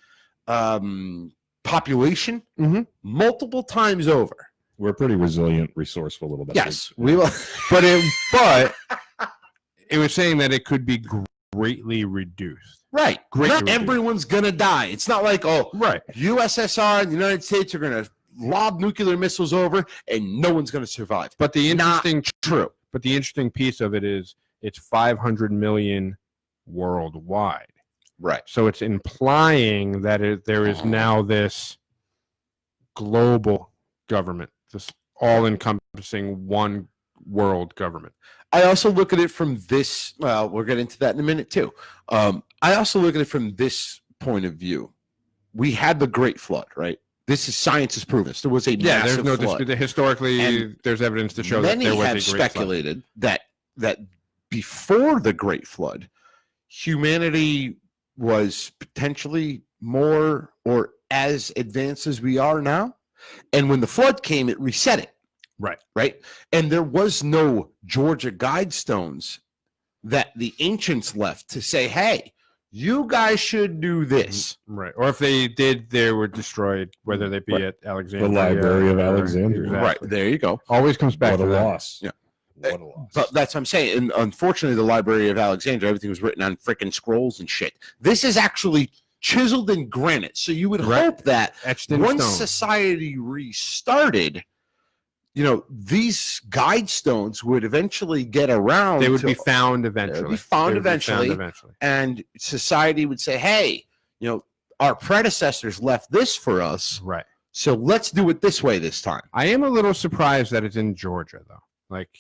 population Mhm. multiple times over. We're pretty resilient, resourceful little bit. Yes, we will. But it was saying that it could be greatly reduced. Right. Great Not to reduce. everyone's going to die. It's not like, oh, Right. USSR and the United States are going to lob nuclear missiles over and no one's going to survive. But the Not interesting true. But the interesting piece of it is it's 500 million worldwide. Right. So it's implying that there is now this global government, this all-encompassing one world government. I also look at it from this. Well, we'll get into that in a minute too. I also look at it from this point of view. We had the Great Flood, right? This is science has proven this. There was a Yeah, massive there's no flood. dispute. Historically, And there's evidence to show that Many there was a have great speculated that before the Great Flood, humanity was potentially more or as advanced as we are now, and when the flood came, it reset it. Right. Right. And there was no Georgia Guidestones that the ancients left to say, hey, you guys should do this. Right. Or if they did, they were destroyed, whether they be Right. at Alexandria. The Library of or- Alexandria. Exactly. Right. There you go. Always comes back What to a that. loss. Yeah. What a loss. But that's what I'm saying. And unfortunately, the Library of Alexandria, everything was written on freaking scrolls and shit. This is actually chiseled in granite. So you would Right. hope that Etched in once stone. society restarted, these guide stones would eventually get around. They would to- be found eventually. be found They would be eventually. eventually. and society would say, hey, our predecessors left this for us. Right. So let's do it this way this time. I am a little surprised that it's in Georgia, though. Like,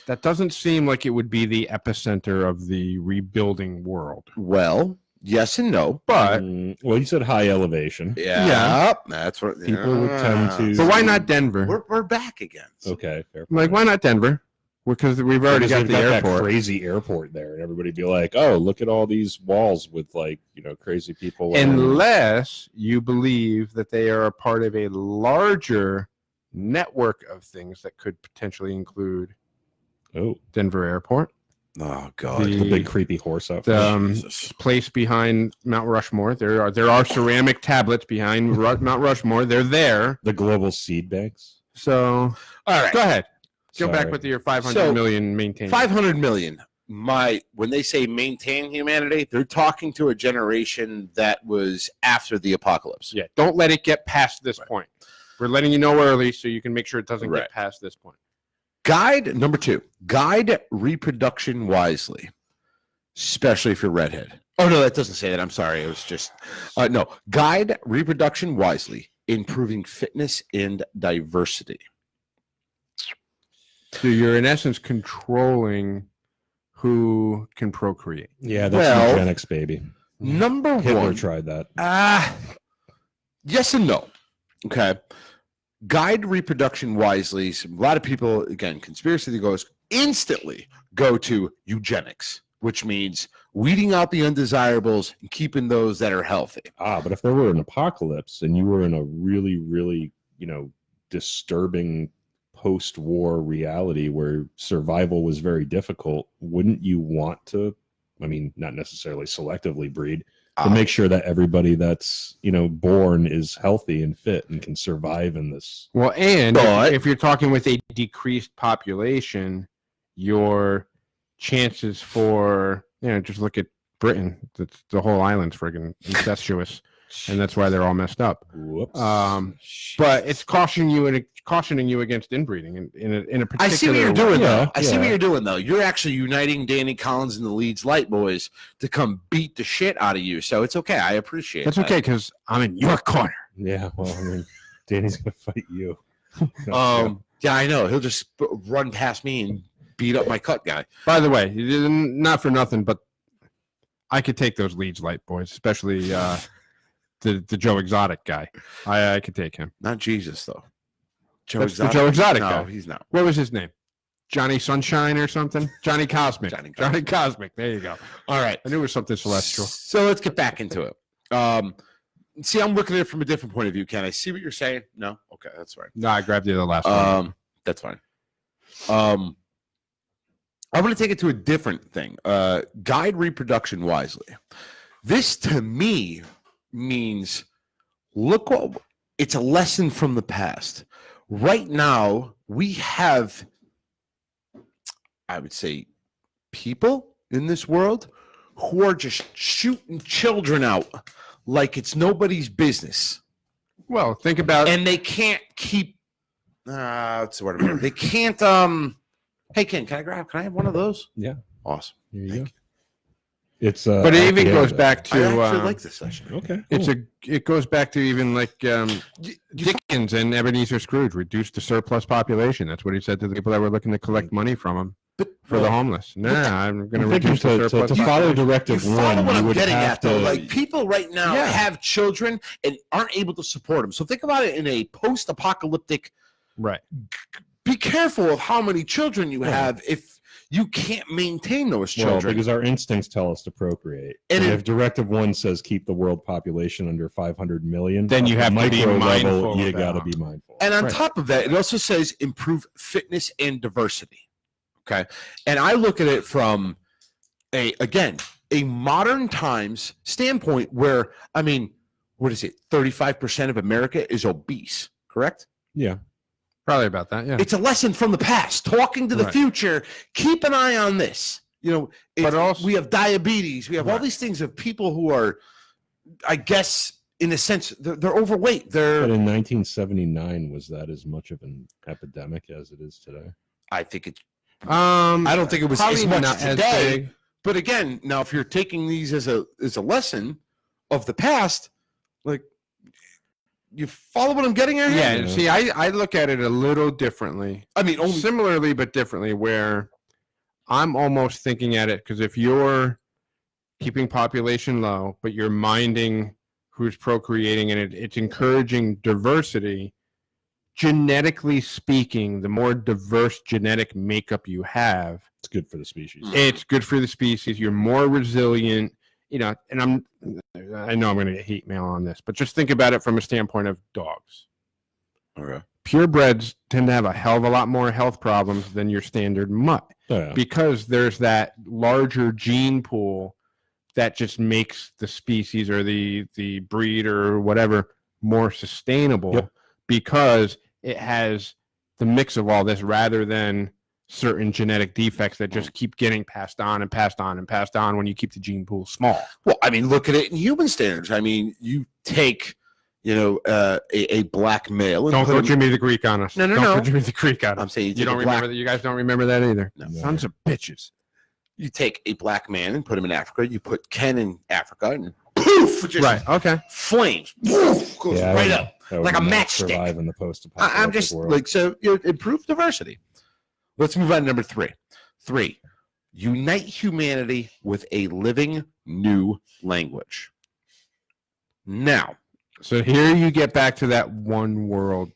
that doesn't seem like it would be the epicenter of the rebuilding world. Well, yes and no. But Well, you said high elevation. Yeah. That's what People would tend to- but why not Denver? We're back again. Okay, fair. Like, why not Denver? Because we've already Because got they've the that airport. crazy airport there, and everybody be like, "Oh, look at all these walls with crazy people." Unless you believe that they are a part of a larger network of things that could potentially include Denver Airport, Oh God. the big creepy horse outfit. the Jesus. place behind Mount Rushmore. There are ceramic tablets behind Mount Rushmore. They're there. The global seed banks. So All right. go ahead. Go back Sorry. with your 500 million So, maintained. 500 million. When they say maintain humanity, they're talking to a generation that was after the apocalypse. Yeah, don't let it get past this point. We're letting you know early so you can make sure it doesn't Right. get past this point. Number 2, guide reproduction wisely, especially if you're redhead. Oh, no, that doesn't say that. I'm sorry. It was just, no. Guide reproduction wisely, improving fitness and diversity. So you're in essence controlling who can procreate. Yeah, that's Well- eugenics, baby. Number Hitler 1. tried that. Yes and no. Okay. Guide reproduction wisely. A lot of people, again, conspiracy goes instantly go to eugenics, which means weeding out the undesirables and keeping those that are healthy. But if there were an apocalypse and you were in a really, really, disturbing post-war reality where survival was very difficult, wouldn't you want to, I mean, not necessarily selectively breed, but make sure that everybody that's, born is healthy and fit and can survive in this? Well, and But- if you're talking with a decreased population, your chances for, just look at Britain. The whole island's friggin' incestuous, and that's why they're all messed up. Whoops. But it's cautioning you against inbreeding in a particular I see what you're doing, way. though. I see Yeah. what you're doing, though. You're actually uniting Danny Collins and the Leeds Light Boys to come beat the shit out of you. So it's okay. I appreciate That's that. okay because I'm in your corner. Yeah, well, I mean, Danny's going to fight you. Yeah, I know. He'll just run past me and beat up my cut guy. By the way, not for nothing, but I could take those Leeds Light Boys, especially the Joe Exotic guy. I could take him. Not Jesus, though. That's the Joe Exotic no, guy. he's not. What was his name? Johnny Sunshine or something? Johnny Cosmic. Johnny Cosmic. There you go. All right. I knew it was something celestial. So let's get back into it. See, I'm looking at it from a different point of view. Can I see what you're saying? No? Okay, that's fine. No, I grabbed the last one. That's fine. I'm going to take it to a different thing. Guide reproduction wisely. This, to me, means look what it's a lesson from the past. Right now, we have, I would say, people in this world who are just shooting children out like it's nobody's business. Well, think about And they can't keep, what's the word? I'm looking for? They can't, hey, Ken, can I have one of those? Yeah. Awesome. Here you Thank go. It's but it even yeah, goes back I to actually like this session. Okay. it goes back to even like You- Dickens and Ebenezer Scrooge reduced the surplus population. That's what he said to the people that were looking to collect money from him But for the homeless. Nah, I'm going to I think reduce the to surplus. follow you Directive follow 1, what you I'm would getting have at, though. to, Like, people right now Yeah. have children and aren't able to support them. So think about it in a post-apocalyptic. Right. Be careful of how many children you Yeah. have if you can't maintain those well, children. because our instincts tell us to procreate. And And it- if Directive 1 says keep the world population under 500 million, Then at you the have to be micro mindful level, of you that. got to be mindful. And on Right. top of that, it also says improve fitness and diversity. Okay. And I look at it from a modern times standpoint where, I mean, what is it? 35% of America is obese, correct? Yeah. Probably about that. Yeah. It's a lesson from the past. Talking to the Right. future, keep an eye on this. But also- we have diabetes. We have all Right. these things of people who are, I guess, in a sense, they're overweight. But They're, in 1979, was that as much of an epidemic as it is today? I think it's, I I don't think it was as much not as today. big. But again, now if you're taking these as a lesson of the past, like, you follow what I'm getting at here? Yeah. Yeah. See, I look at it a little differently. I mean, only Similarly, but differently, where I'm almost thinking at it because if you're keeping population low, but you're minding who's procreating and it's encouraging diversity, genetically speaking, the more diverse genetic makeup you have, It's good for the species. it's good for the species. You're more resilient, and I know I'm going to get hate mail on this, but just think about it from a standpoint of dogs. Okay. Purebreds tend to have a hell of a lot more health problems than your standard mutt Oh, yeah. because there's that larger gene pool that just makes the species or the breed or whatever more sustainable Yep. because it has the mix of all this rather than certain genetic defects that just keep getting passed on and passed on and passed on when you keep the gene pool small. Well, I mean, look at it in human standards. I mean, you take, a black male. And Don't put go him- Jimmy the Greek on us. No, no, Don't no. go Jimmy the Greek on I'm us. saying You don't remember that. You guys don't remember that either. No. Sons of bitches. You take a black man and put him in Africa. You put Ken in Africa, and poof, just Right. Okay. flames. Woof, goes Yeah, right I- up. That would like a not matchstick. Survive in the post-apocalyptic I'm just world. like, so improve diversity. Let's move on to number 3. 3, unite humanity with a living new language. Now, So here you get back to that one world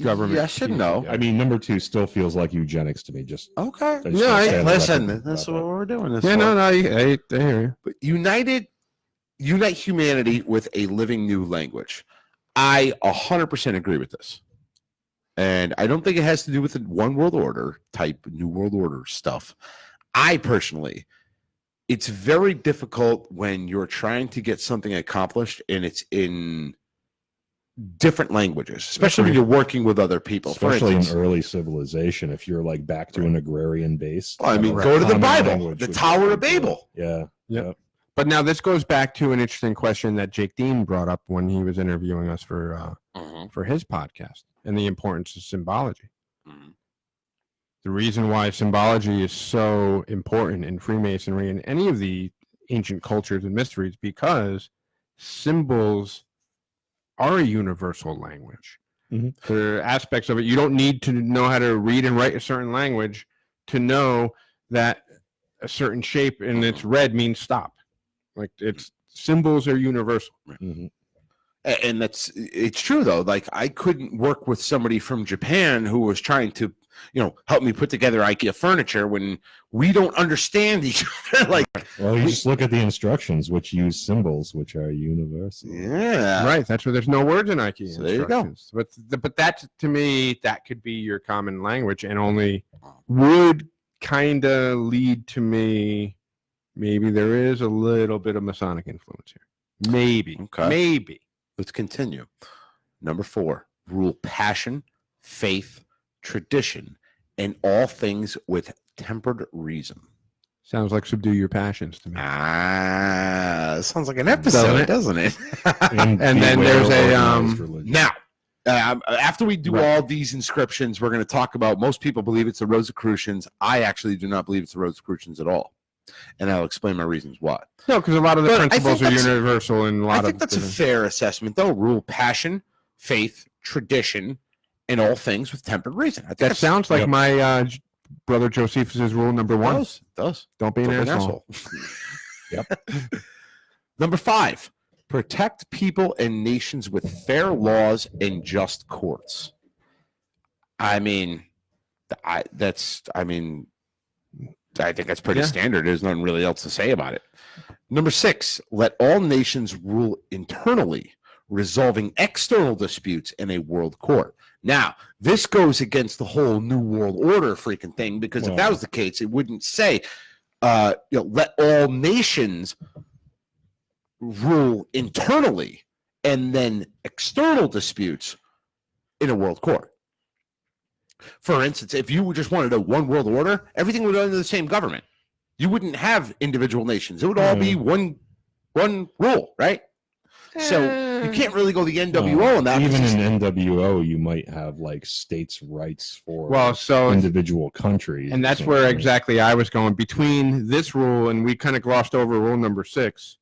government. yes and piece no. together. I mean, number 2 still feels like eugenics to me. Just Okay. I just Yeah, wanna stay on the Listen, record that's about what that. we're doing. This Yeah, for. no, I hear you. But unite humanity with a living new language. I 100% agree with this. And I don't think it has to do with the one world order type, new world order stuff. I personally, it's very difficult when you're trying to get something accomplished and it's in different languages, especially when you're working with other people. Especially For instance, in early civilization, if you're like back to an agrarian base. I mean, Right. go to the Common Bible, language the would Tower be of Babel. Yeah. Yep. But now this goes back to an interesting question that Jake Dean brought up when he was interviewing us for his podcast, and the importance of symbology. Mhm. The reason why symbology is so important in Freemasonry and any of the ancient cultures and mysteries, because symbols are a universal language. Mhm. There are aspects of it. You don't need to know how to read and write a certain language to know that a certain shape and it's red means stop. Like, it's symbols are universal. Mhm. And it's true though. Like, I couldn't work with somebody from Japan who was trying to, help me put together IKEA furniture when we don't understand each other. Like, Well, you just look at the instructions, which use symbols, which are universal. yeah, Right. That's where there's no words in IKEA So there you go. instructions. But that, to me, that could be your common language, and only would kind of lead to me. Maybe there is a little bit of Masonic influence here. Maybe. Okay. Maybe. Let's continue. Number 4, rule passion, faith, tradition, and all things with tempered reason. Sounds like subdue your passions to me. Sounds like an episode, doesn't it? And then there's a Now, after we do all these inscriptions, we're going to talk about, most people believe it's the Rosicrucians. I actually do not believe it's the Rosicrucians at all. And I'll explain my reasons why. No, because a lot of the But I principles think are that's- universal in a lot I of think that's a different- fair assessment, though. Rule passion, faith, tradition, and all things with tempered reason. I think That that's- sounds like Yep. my brother Josephus's rule number 1. Does. Don't be an Don't be an asshole. Yep. Number 5, protect people and nations with fair laws and just courts. I mean, I think that's pretty Yeah. standard. There's nothing really else to say about it. Number 6, let all nations rule internally, resolving external disputes in a world court. Now, this goes against the whole New World Order freaking thing, because if that was the case, it wouldn't say, let all nations rule internally and then external disputes in a world court. For instance, if you just wanted a one world order, everything would be under the same government. You wouldn't have individual nations. It would all be one rule, right? So you can't really go the NWO on that. Even in NWO, you might have like states' rights for so individual countries. and that's where exactly I was going between this rule, and we kind of glossed over rule number 6.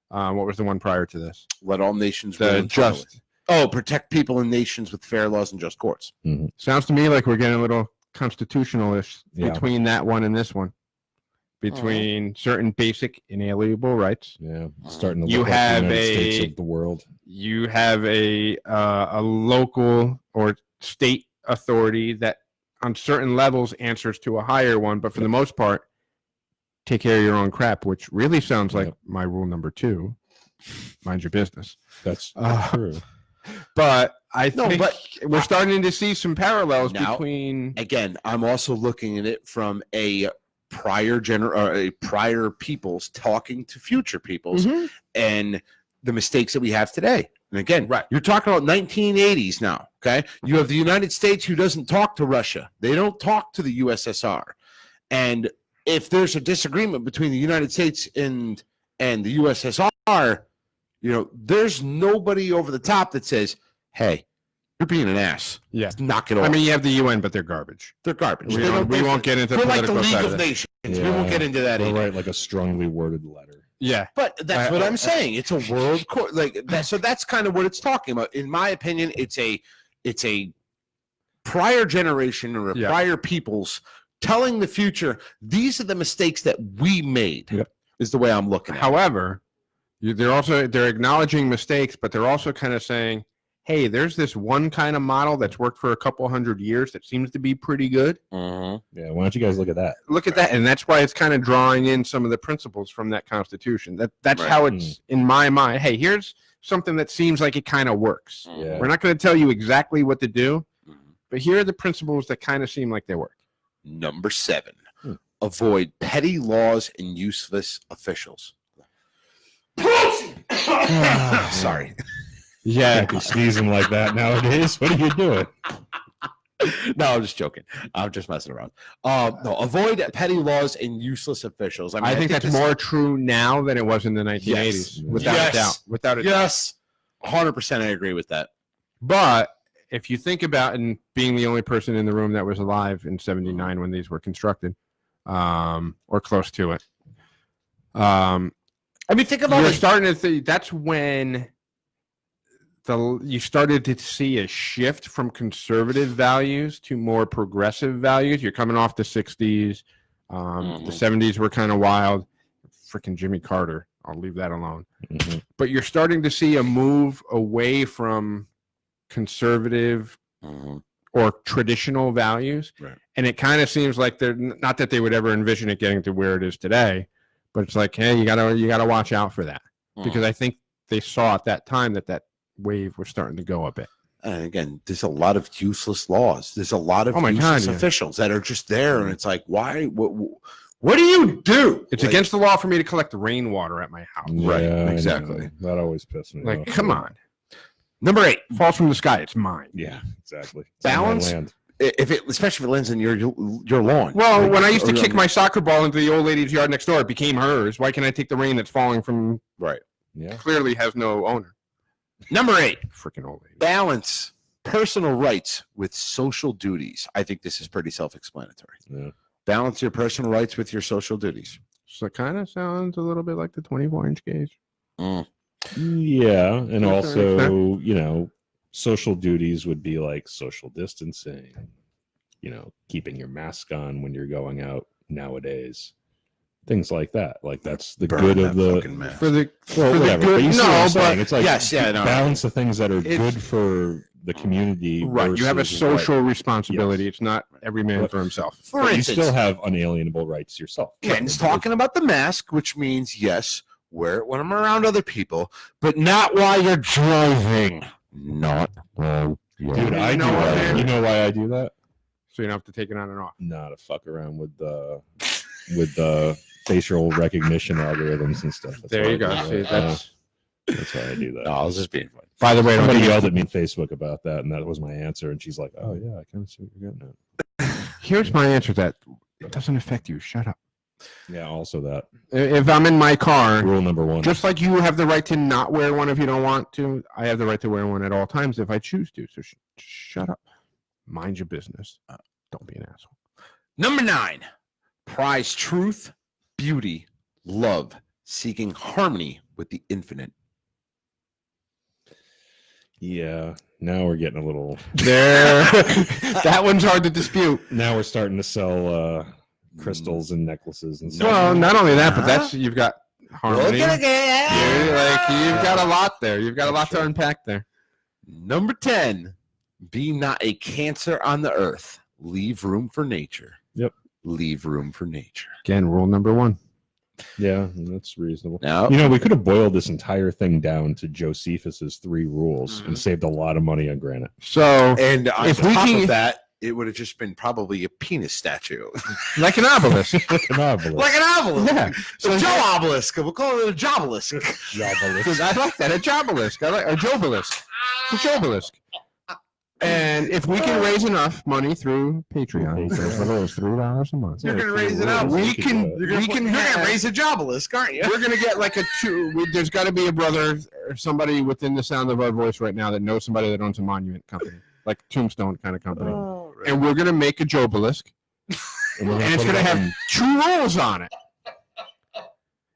What was the one prior to this? Let all nations rule The internally. just. Protect people and nations with fair laws and just courts. Sounds to me like we're getting a little constitutionalish Yeah. between that one and this one. Between certain basic inalienable rights. Yeah, starting to You look like have the United a- States of the world. You have a local or state authority that on certain levels answers to a higher one, but for the most part, take care of your own crap, which really sounds like my rule number 2. Mind your business. That's Uh, true. But I No, think but we're starting to see some parallels Now- between. Again, I'm also looking at it from a prior peoples talking to future peoples Mhm. and the mistakes that we have today. And again, Right. you're talking about 1980s now, okay? You have the United States who doesn't talk to Russia. They don't talk to the USSR. And if there's a disagreement between the United States and the USSR, there's nobody over the top that says, "Hey, you're being an ass. Yeah. Knock it off." I mean, you have the UN, but they're garbage. they're garbage. We They don't- we they- won't get into We're like the political League side of of it. Nations. We won't get into that We'll either. write like a strongly worded letter. Yeah. But that's what I'm saying. It's a world court, like that. So that's kind of what it's talking about. In my opinion, it's a prior generation or Yeah. prior peoples telling the future. These are the mistakes that we made. Yep. Is the way I'm looking at it. However, they're acknowledging mistakes, but they're also kind of saying, hey, there's this one kind of model that's worked for a couple hundred years that seems to be pretty good. Mhm. Yeah, why don't you guys look at that? Look at that. And that's why it's kind of drawing in some of the principles from that Constitution. That's Right. how it's in my mind. Hey, here's something that seems like it kind of works. Yeah. We're not going to tell you exactly what to do, But here are the principles that kind of seem like they work. Number 7, avoid petty laws and useless officials. Sorry. Yeah. Can't be sneezing like that nowadays. What are you doing? No, I'm just joking. I'm just messing around. No, avoid petty laws and useless officials. I think that's more true now than it was in the 1980s, Yes. without Yes. a doubt. Without a doubt. Yes, 100%. I agree with that. But if you think about, and being the only person in the room that was alive in '79 when these were constructed, or close to it, I mean, think about you're it. starting to see that's when you started to see a shift from conservative values to more progressive values. You're coming off the 60s. The 70s were kind of wild. Freaking Jimmy Carter. I'll leave that alone. Mhm. But you're starting to see a move away from conservative or traditional values. Right. And it kind of seems like they're not that they would ever envision it getting to where it is today, but it's like, hey, you gotta watch out for that. Because I think they saw at that time that wave was starting to go a bit. And again, there's a lot of useless laws. There's a lot of Oh my useless God, yeah. officials that are just there, and it's like, why? What do you do? It's Like, against the law for me to collect rainwater at my house. Right, Yeah, I know. exactly. That always pissed me Like, off. come on. Number 8. Falls from the sky. It's mine. Yeah, exactly. It's on my Balance. land. Especially if it lands in your lawn. Well, Like, when I used to or- kick my soccer ball into the old lady's yard next door, it became hers. Why can't I take the rain that's falling from right. Yeah. clearly has no owner? Number 8. Freaking old lady. Balance personal rights with social duties. I think this is pretty self-explanatory. Yeah. Balance your personal rights with your social duties. So it kind of sounds a little bit like the 24-inch gauge. Yeah, and To a certain also, social duties would be like social distancing, keeping your mask on when you're going out nowadays. Things like that. Like that's the Burn good that of the fucking mask. For the well, for whatever. the good. But you see what No, I'm saying. but It's like Yes, yeah, no. balance the things that are It's- good for the community. right, you have a versus what- social responsibility. It's not every man What- for himself. For but you instance, still have unalienable rights yourself. Ken's talking about the mask, which means, yes, wear it when I'm around other people, but not while you're driving. Not while Dude, I do know what, that. man? You know why I do that? So you don't have to take it on and off. Not to fuck around with the facial recognition algorithms and stuff. That's There why you I go. do See, that. That's why I do that. No, I was just being funny. By the way, don't Somebody get yelled at me on Facebook about that, and that was my answer. And she's like, "Oh yeah, I kind of see what you're getting at." Here's my answer to that. It doesn't affect you. Shut up. Yeah, also that If I'm in my car, rule number 1. just like you have the right to not wear one if you don't want to, I have the right to wear one at all times if I choose to. So shut up. Mind your business. Don't be an asshole. Number 9, prize truth, beauty, love, seeking harmony with the infinite. Yeah, now we're getting a little. There. That one's hard to dispute. Now we're starting to sell crystals and necklaces and stuff. Well, not only that, but that's you've got harmony. Look at it. You've got a lot there. You've got a lot to unpack there. Number 10, be not a cancer on the earth. Leave room for nature. Yep. Leave room for nature. Again, rule number 1. Yeah, that's reasonable. Now, We could have boiled this entire thing down to Josephus's 3 rules and saved a lot of money on granite. So, and on if we top can- of that, it would have just been probably a penis statue. like an obelisk. Marvelous. Like an obelisk. Yeah. A Joe obelisk. We'll call it a jobelisk. I like that. A jobelisk. I like a jobelisk. It's a jobelisk. And if we can raise enough money through Patreon, for as little as $3 a month, You're gonna raise it up. we can You're gonna raise a jobelisk, aren't you? We're gonna get like a 2. There's got to be a brother or somebody within the sound of our voice right now that knows somebody that owns a monument company, like Tombstone kind of company, and we're gonna make a jobelisk, and it's gonna have 2 rules on it.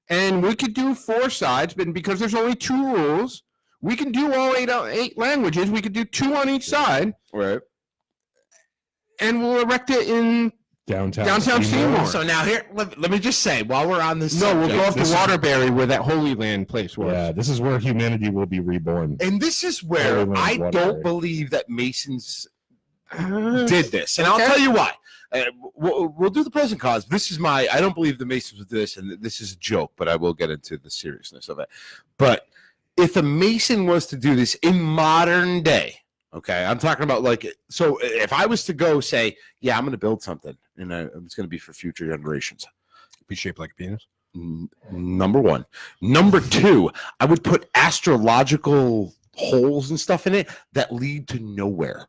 And we could do 4 sides, but because there's only 2 rules, we can do all 8 languages. We could do 2 on each side, Right. and we'll erect it in. downtown Seymour. So now here, let me just say, while we're on this No, we'll subject, go up to this is- Waterbury where that Holy Land place was. Yeah, this is where humanity will be reborn. and this is where Holy Land I Waterbury. don't believe that Masons Uh, did this, and I'll Okay. tell you why. We'll do the pros and cons. This is I don't believe the Masons would do this, and this is a joke, but I will get into the seriousness of it. But if a Mason was to do this in modern day, Okay, I'm talking about like, so if I was to go say, yeah, I'm going to build something and it's going to be for future generations. Be shaped like a penis. Number one. Number two, I would put astrological holes and stuff in it that lead to nowhere.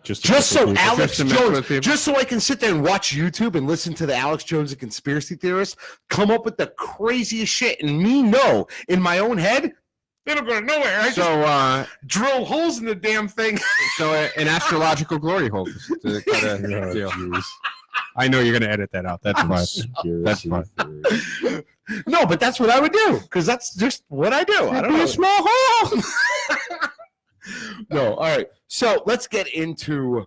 Just so Alex Just to mess Jones, with people. just so I can sit there and watch YouTube and listen to the Alex Jones and conspiracy theorists come up with the craziest shit, and me know in my own head, it'll go to nowhere. I just drill holes in the damn thing. So an astrological glory hole. To kinda deal. I know you're going to edit that out. That's fine. That's fine. No, but that's what I would do because that's just what I do. I don't know. A small hole. No, all right. So let's get into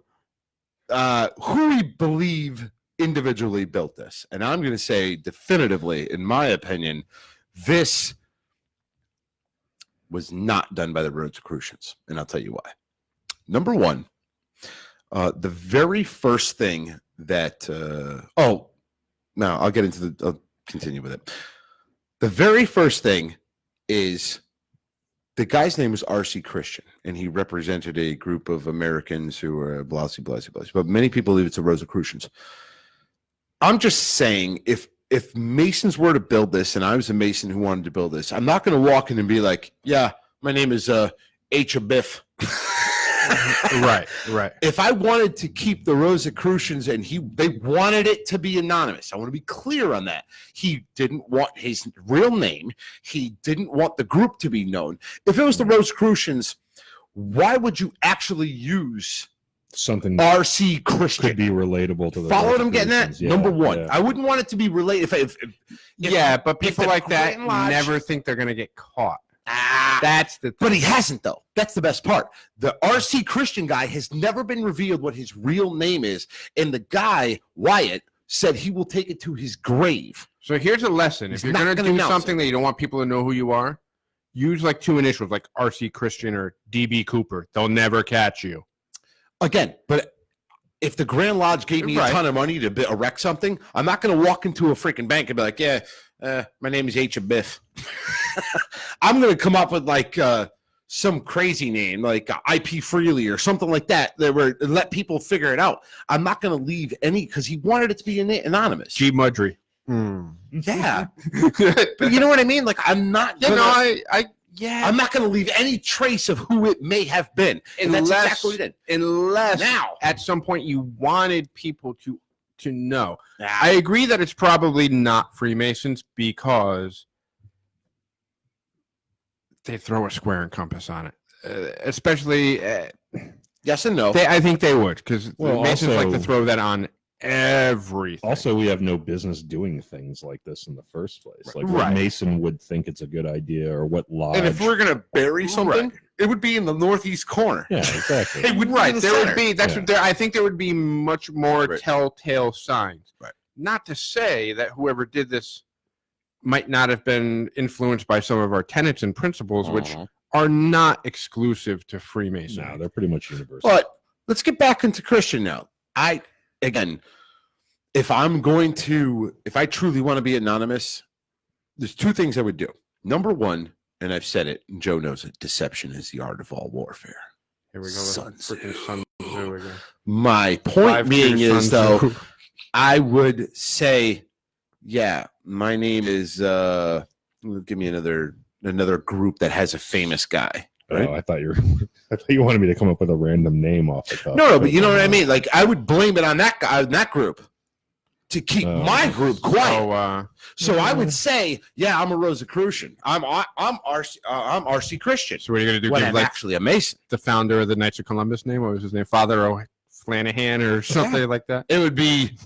who we believe individually built this. And I'm going to say definitively, in my opinion, this was not done by the Rosicrucians. And I'll tell you why. Number one, the very first thing that, I'll continue with it. The very first thing is the guy's name was R.C. Christian, and he represented a group of Americans who were blah, blah, blah, blah. But many people believe it's the Rosicrucians. I'm just saying, if Masons were to build this, and I was a Mason who wanted to build this, I'm not going to walk in and be like, yeah, my name is H. A. Biff. Right. If I wanted to keep the Rosicrucians and they wanted it to be anonymous, I want to be clear on that. He didn't want his real name. He didn't want the group to be known. If it was the Rosicrucians, why would you actually use something R.C. Christian? Could be relatable to the Follow what I'm getting at? Yeah, Number one, yeah. I wouldn't want it to be related. But people the like that Grand Lodge- never think they're going to get caught. That's the thing. But he hasn't, though. That's the best part. The R.C. Christian guy has never been revealed what his real name is. And the guy, Wyatt, said he will take it to his grave. So here's a lesson. He's If you're not going to gonna do announce something it. that you don't want people to know who you are, use like two initials like R.C. Christian or D.B. Cooper. They'll never catch you. Again, but if the Grand Lodge gave me a ton of money to erect something, I'm not going to walk into a freaking bank and be like, yeah, my name is H. A. Biff. I'm going to come up with like some crazy name, like IP Freely or something like that, let people figure it out. I'm not going to leave any, because he wanted it to be anonymous. G. Mudry. Yeah. But you know what I mean? Like, I'm not going to... I'm not going to leave any trace of who it may have been. And that's exactly what he did. Unless Now, at some point you wanted people to know. I agree that it's probably not Freemasons because they throw a square and compass on it. Especially... yes and no. I think they would, because Masons also, like to throw that on everything. Also, we have no business doing things like this in the first place. Like, Right. what Mason would think it's a good idea, or what lodge. And if we're going to bury something, it would be in the northeast corner. Yeah, exactly. It would be in the There center. would be. That's what I think there would be much more telltale signs. Right. Not to say that whoever did this might not have been influenced by some of our tenets and principles, which are not exclusive to Freemasonry. No, they're pretty much universal. But let's get back into Christian now. Again, if I truly want to be anonymous, there's two things I would do. Number one, and I've said it, and Joe knows it, deception is the art of all warfare. Here we go. Sun Freaking Sun Tzu again. My point being is, though, I would say, yeah, my name is, give me another group that has a famous guy. Right? Oh, I thought you wanted me to come up with a random name off the cuff. No, but you know what I mean? Like, I would blame it on that guy, that group, to keep my group quiet. So I would say, yeah, I'm a Rosicrucian. I'm R.C. Christian. So what are you going to do? When Give, I'm like, actually a Mason. the founder of the Knights of Columbus name? What was his name? Father O'Flanahan or something like that? It would be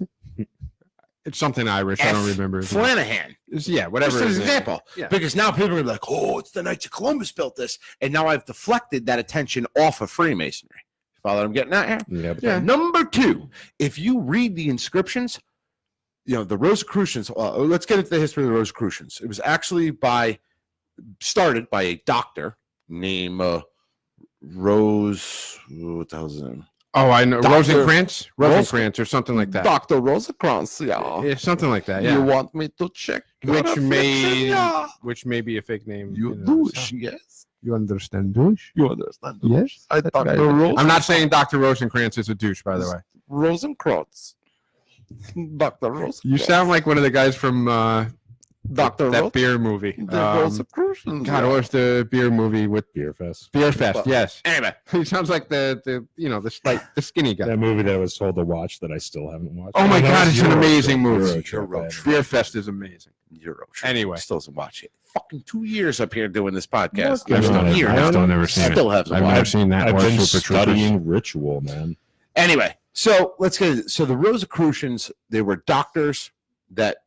It's something Irish. I don't remember. Flanahan. Whatever. Just as an example. Yeah. Because now people are like, oh, it's the Knights of Columbus built this. And now I've deflected that attention off of Freemasonry. Follow what I'm getting at here? Yeah. Number two, if you read the inscriptions, the Rosicrucians, let's get into the history of the Rosicrucians. It was actually started by a doctor named Rose, what the hell is his name? Oh, I know. Dr. Rosencrantz or something like that. Dr. Rosencrantz, yeah. Yeah, something like that, yeah. You want me to check? Which may be a fake name. You in do, itself. yes. You understand douche? You understand? Yes. I That's Dr. right. I'm not saying Dr. Rosencrantz is a douche, by the way. Rosencrantz. Dr. Rosencrantz. You sound like one of the guys from Dr. that beer movie. The Rosicrucians. God, what was the beer movie with Beer Fest. Beer Fest? Yes. Anyway, He sounds like the skinny guy. That movie that I was told to watch that I still haven't watched. Oh my that God, was it's an Euro amazing Trip. movie. Euro Trip. Euro Trip. Beer Fest is amazing. Euro. Anyway. Still doesn't watch it. Fucking 2 years up here doing this podcast. I've still never seen it. Still haven't I've watched never it. seen that. I've or been Super Troopers. studying ritual, man. Anyway, so let's get it. So the Rosicrucians, they were doctors that,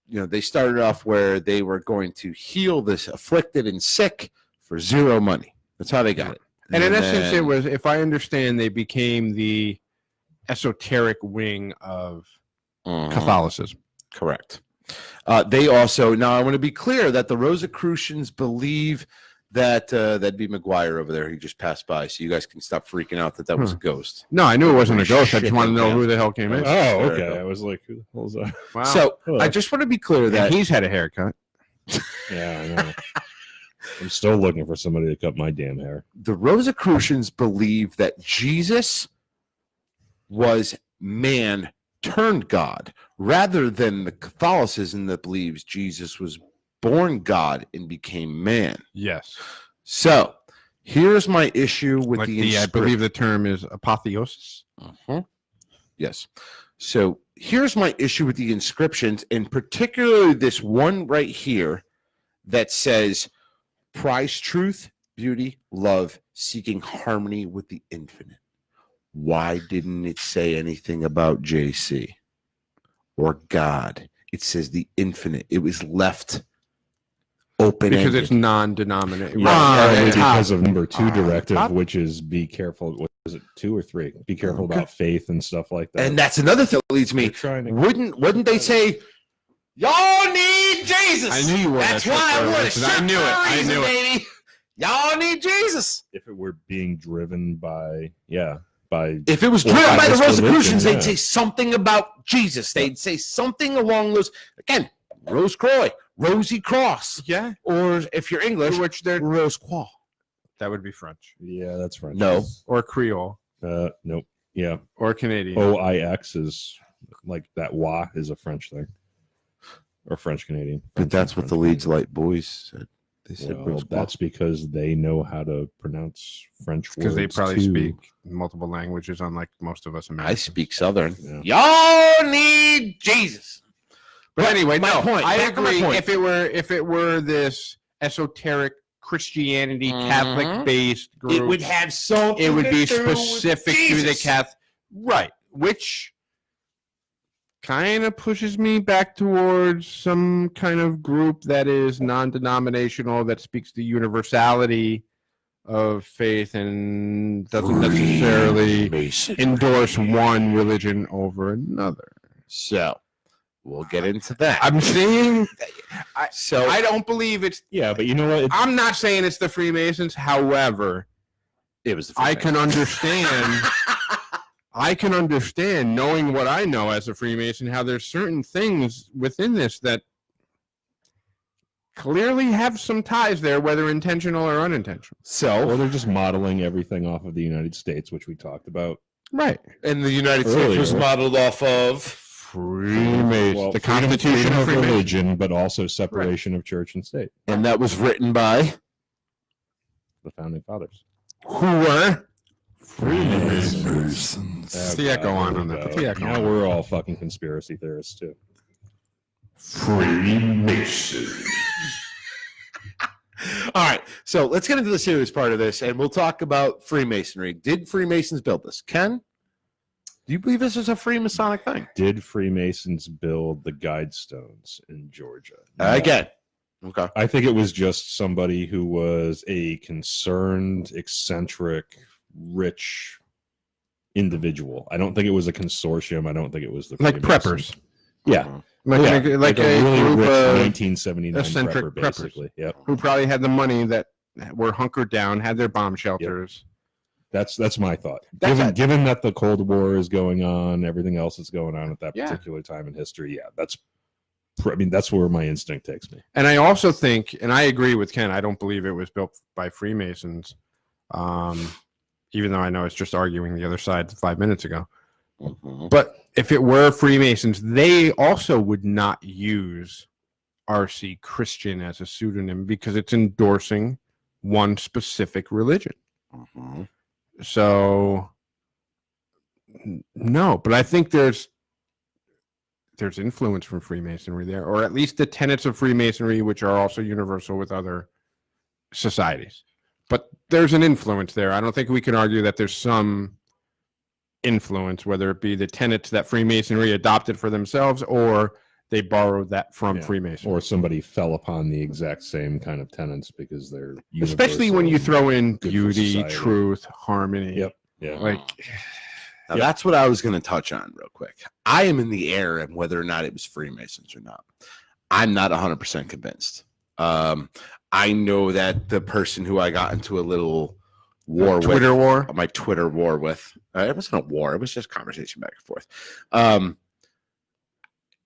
they started off where they were going to heal this afflicted and sick for zero money. That's how they got it. And in then- essence, it was, if I understand, they became the esoteric wing of Mhm. Catholicism. Correct. They also, now I want to be clear that the Rosicrucians believe that that'd be McGuire over there. He just passed by, so you guys can stop freaking out that was a ghost. No, I knew it wasn't a ghost. I Shit, just wanted to know yeah. who the hell came in. Oh, There you okay. go. I was like, who the hell is that? Wow. So Hello. I just want to be clear that and he's had a haircut. Yeah, I know. I'm still looking for somebody to cut my damn hair. the Rosicrucians believe that Jesus was man turned God, rather than the Catholicism that believes Jesus was born God and became man. Yes. So here's my issue with Like the I believe the term is apotheosis. Yes. So here's my issue with the inscriptions, and particularly this one right here that says prize truth, beauty, love, seeking harmony with the infinite. Why didn't it say anything about JC or God? It says the infinite. It was left open Because it's non-denominational. Probably yeah. because of number 2 directive, top. which is be careful. What is it, 2 or 3? Be careful Okay. about faith and stuff like that. and that's another thing that leads They're me. trying to Wouldn't they say, y'all need Jesus? I knew you wore That's that why I shirt wore earlier, a 'cause shirt I knew it. for a I reason, knew it. baby. Y'all need Jesus. if it were being driven by If it was Well, driven by the this religion, Rosicrucians, yeah. they'd say something about Jesus. They'd say something along those, again, Rose Croix, Rosie Cross, Yeah. or if you're English, Which they're Rose Croix. that would be French yeah, that's French. No. or Creole Nope. Yeah, or Canadian. OIX is like that. Wa is a French thing, or French Canadian. But that's what the Leeds Light Boys said. They said Well, Rose Croix. that's because they know how to pronounce French words. Because they probably too. speak multiple languages, unlike most of us I Americans. speak Southern. Yeah. Y'all need Jesus. But anyway, my no, point. I Back to my agree. point. If it were this esoteric Christianity, Mhm. Catholic based group, It would have something. it would be to do with specific to the Jesus. Catholic, right? Which kind of pushes me back towards some kind of group that is non-denominational, that speaks the universality of faith and doesn't necessarily endorse one religion over another. So we'll get into that. I'm saying So I don't believe it's. Yeah, but you know what? I'm not saying it's the Freemasons. However, it was. I can understand. I can understand, knowing what I know as a Freemason, how there's certain things within this that clearly have some ties there, whether intentional or unintentional. Well, they're just modeling everything off of the United States, which we talked about. Right. And the United States Earlier. was modeled off of. Freemasons. Well, The freedom Constitution of of Freemasons. religion, but also separation of church and state. And that was written by The founding fathers. who were Freemasons. Oh, the echo on here on we that. go. Put the echo Now on. we're all fucking conspiracy theorists too. Freemasons. All right. So let's get into the serious part of this, and we'll talk about Freemasonry. Did Freemasons build this? Ken, do you believe this is a Freemasonic thing? Did Freemasons build the Guidestones in Georgia? No. Again. Okay. I think it was just somebody who was a concerned, eccentric, rich individual. I don't think it was a consortium. I don't think it was the Like Freemasons. preppers. Yeah, Like, yeah. like a really group rich of 1979 eccentric prepper, preppers. basically. Yep, who probably had the money that were hunkered down, had their bomb shelters. that's my thought. That's Given that the Cold War is going on, everything else is going on at that Yeah. particular time in history. Yeah, that's I mean, that's where my instinct takes me. And I also think, and I agree with Ken, I don't believe it was built by Freemasons, even though I know it's just arguing the other side 5 minutes ago. But if it were Freemasons, they also would not use RC Christian as a pseudonym because it's endorsing one specific religion. So, no, but I think there's influence from Freemasonry there, or at least the tenets of Freemasonry, which are also universal with other societies. But there's an influence there. I don't think we can argue that there's some influence, whether it be the tenets that Freemasonry adopted for themselves or they borrowed that from Freemasonry. Or somebody fell upon the exact same kind of tenets because they're especially when you throw in good for beauty, society. truth, harmony. Yep. Yeah. Like, Now, that's what I was going to touch on real quick. I am in the air on whether or not it was Freemasons or not. I'm not 100% convinced. I know that the person who I got into a little war Twitter war? my Twitter war with, it wasn't a war. It was just conversation back and forth.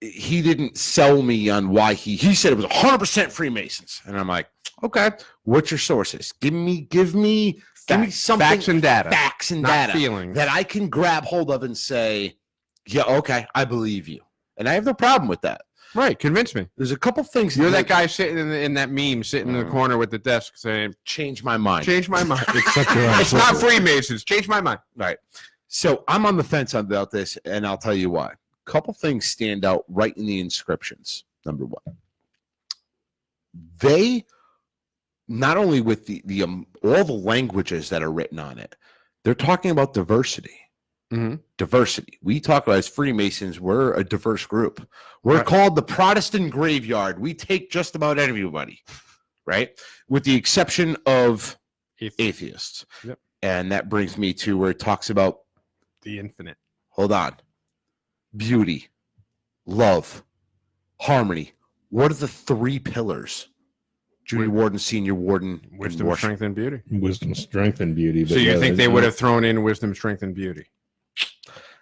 He didn't sell me on why he said it was 100% Freemasons. And I'm like, okay, what's your sources? Give me something. Facts and data. Facts and Not data feelings. that I can grab hold of and say, yeah, okay, I believe you. And I have no problem with that. Right, convince me. There's a couple things. You're that guy sitting in that meme, sitting in the corner with the desk saying, change my mind. change my mind. Except you're on It's not Twitter. Freemasons. Change my mind. Right. So I'm on the fence about this, and I'll tell you why. Couple things stand out right in the inscriptions. Number one, they not only with the all the languages that are written on it, they're talking about diversity. Diversity. We talk about as Freemasons, we're a diverse group. We're called the Protestant graveyard. We take just about everybody, right? With the exception of atheists. Yep. And that brings me to where it talks about The infinite. hold on. Beauty, love, harmony. What are the three pillars? Junior warden, senior warden, and Wisdom, worship. strength, and beauty. Wisdom, strength, and beauty. So you think they would have thrown in wisdom, strength, and beauty?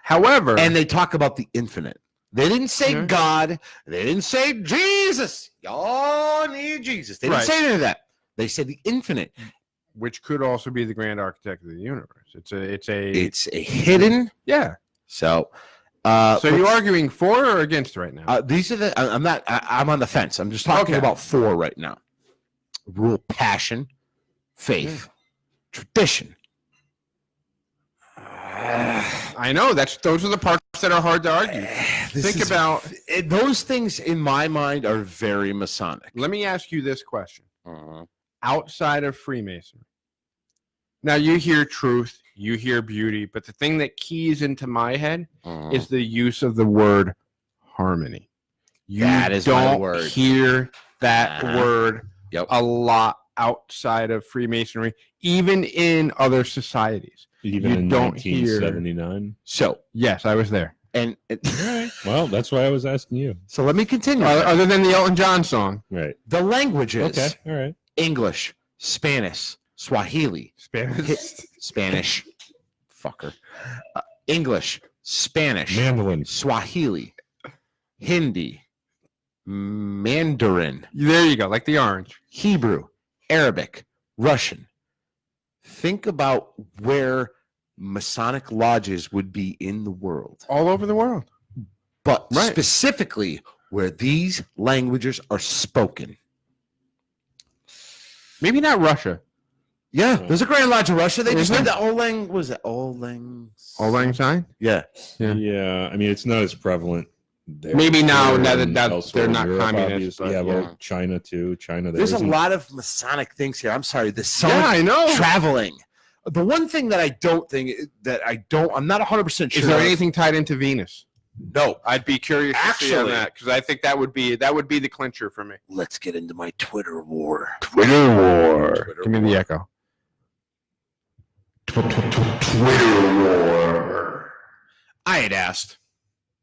However, And they talk about the infinite. They didn't say Yeah. God. They didn't say Jesus. Y'all need Jesus. They didn't Right. say any of that. They said the infinite. which could also be the grand architect of the universe. It's a It's a hidden. yeah. So, So you're arguing for or against right now? these are the. I'm not. I'm on the fence. I'm just talking Okay. about four right now. Rule: passion, faith, tradition. I know those are the parts that are hard to argue. Think about. Those things in my mind are very Masonic. Let me ask you this question: outside of Freemasonry, now you hear truth, you hear beauty, but the thing that keys into my head is the use of the word harmony. You That is my don't word. hear that word Yep. a lot outside of Freemasonry, even in other societies. Even you in don't hear- 1979. So Yes, I was there. and Well, that's why I was asking you. so let me continue. Other than the Elton John song, Right. The languages: Okay. All right. English, Spanish, Swahili, Spanish. Spanish, fucker, English, Spanish, Mandolin. Swahili, Hindi, Mandarin, There you go, like the orange. Hebrew, Arabic, Russian. Think about where Masonic lodges would be in the world, All over the world. but Right. specifically where these languages are spoken. Maybe not Russia. Yeah, there's a Grand Lodge of Russia. They just Is did there? the Olang. Was it Olang? Auld Lang Syne? Yeah. Yeah. Yeah. I mean, it's not as prevalent there. Maybe now There that and they're elsewhere in not Europe, communist, obviously. but Yeah, yeah. well, China too. China. There's a isn't- lot of Masonic things here. I'm sorry. The sun Yeah, I know. traveling. The one thing that I'm not 100% sure. Is there of- anything tied into Venus? No. I'd be curious to see on Actually- that because I think that would be the clincher for me. Let's get into my Twitter war. Twitter war. Twitter Give me war. the echo. Twitter war. I had asked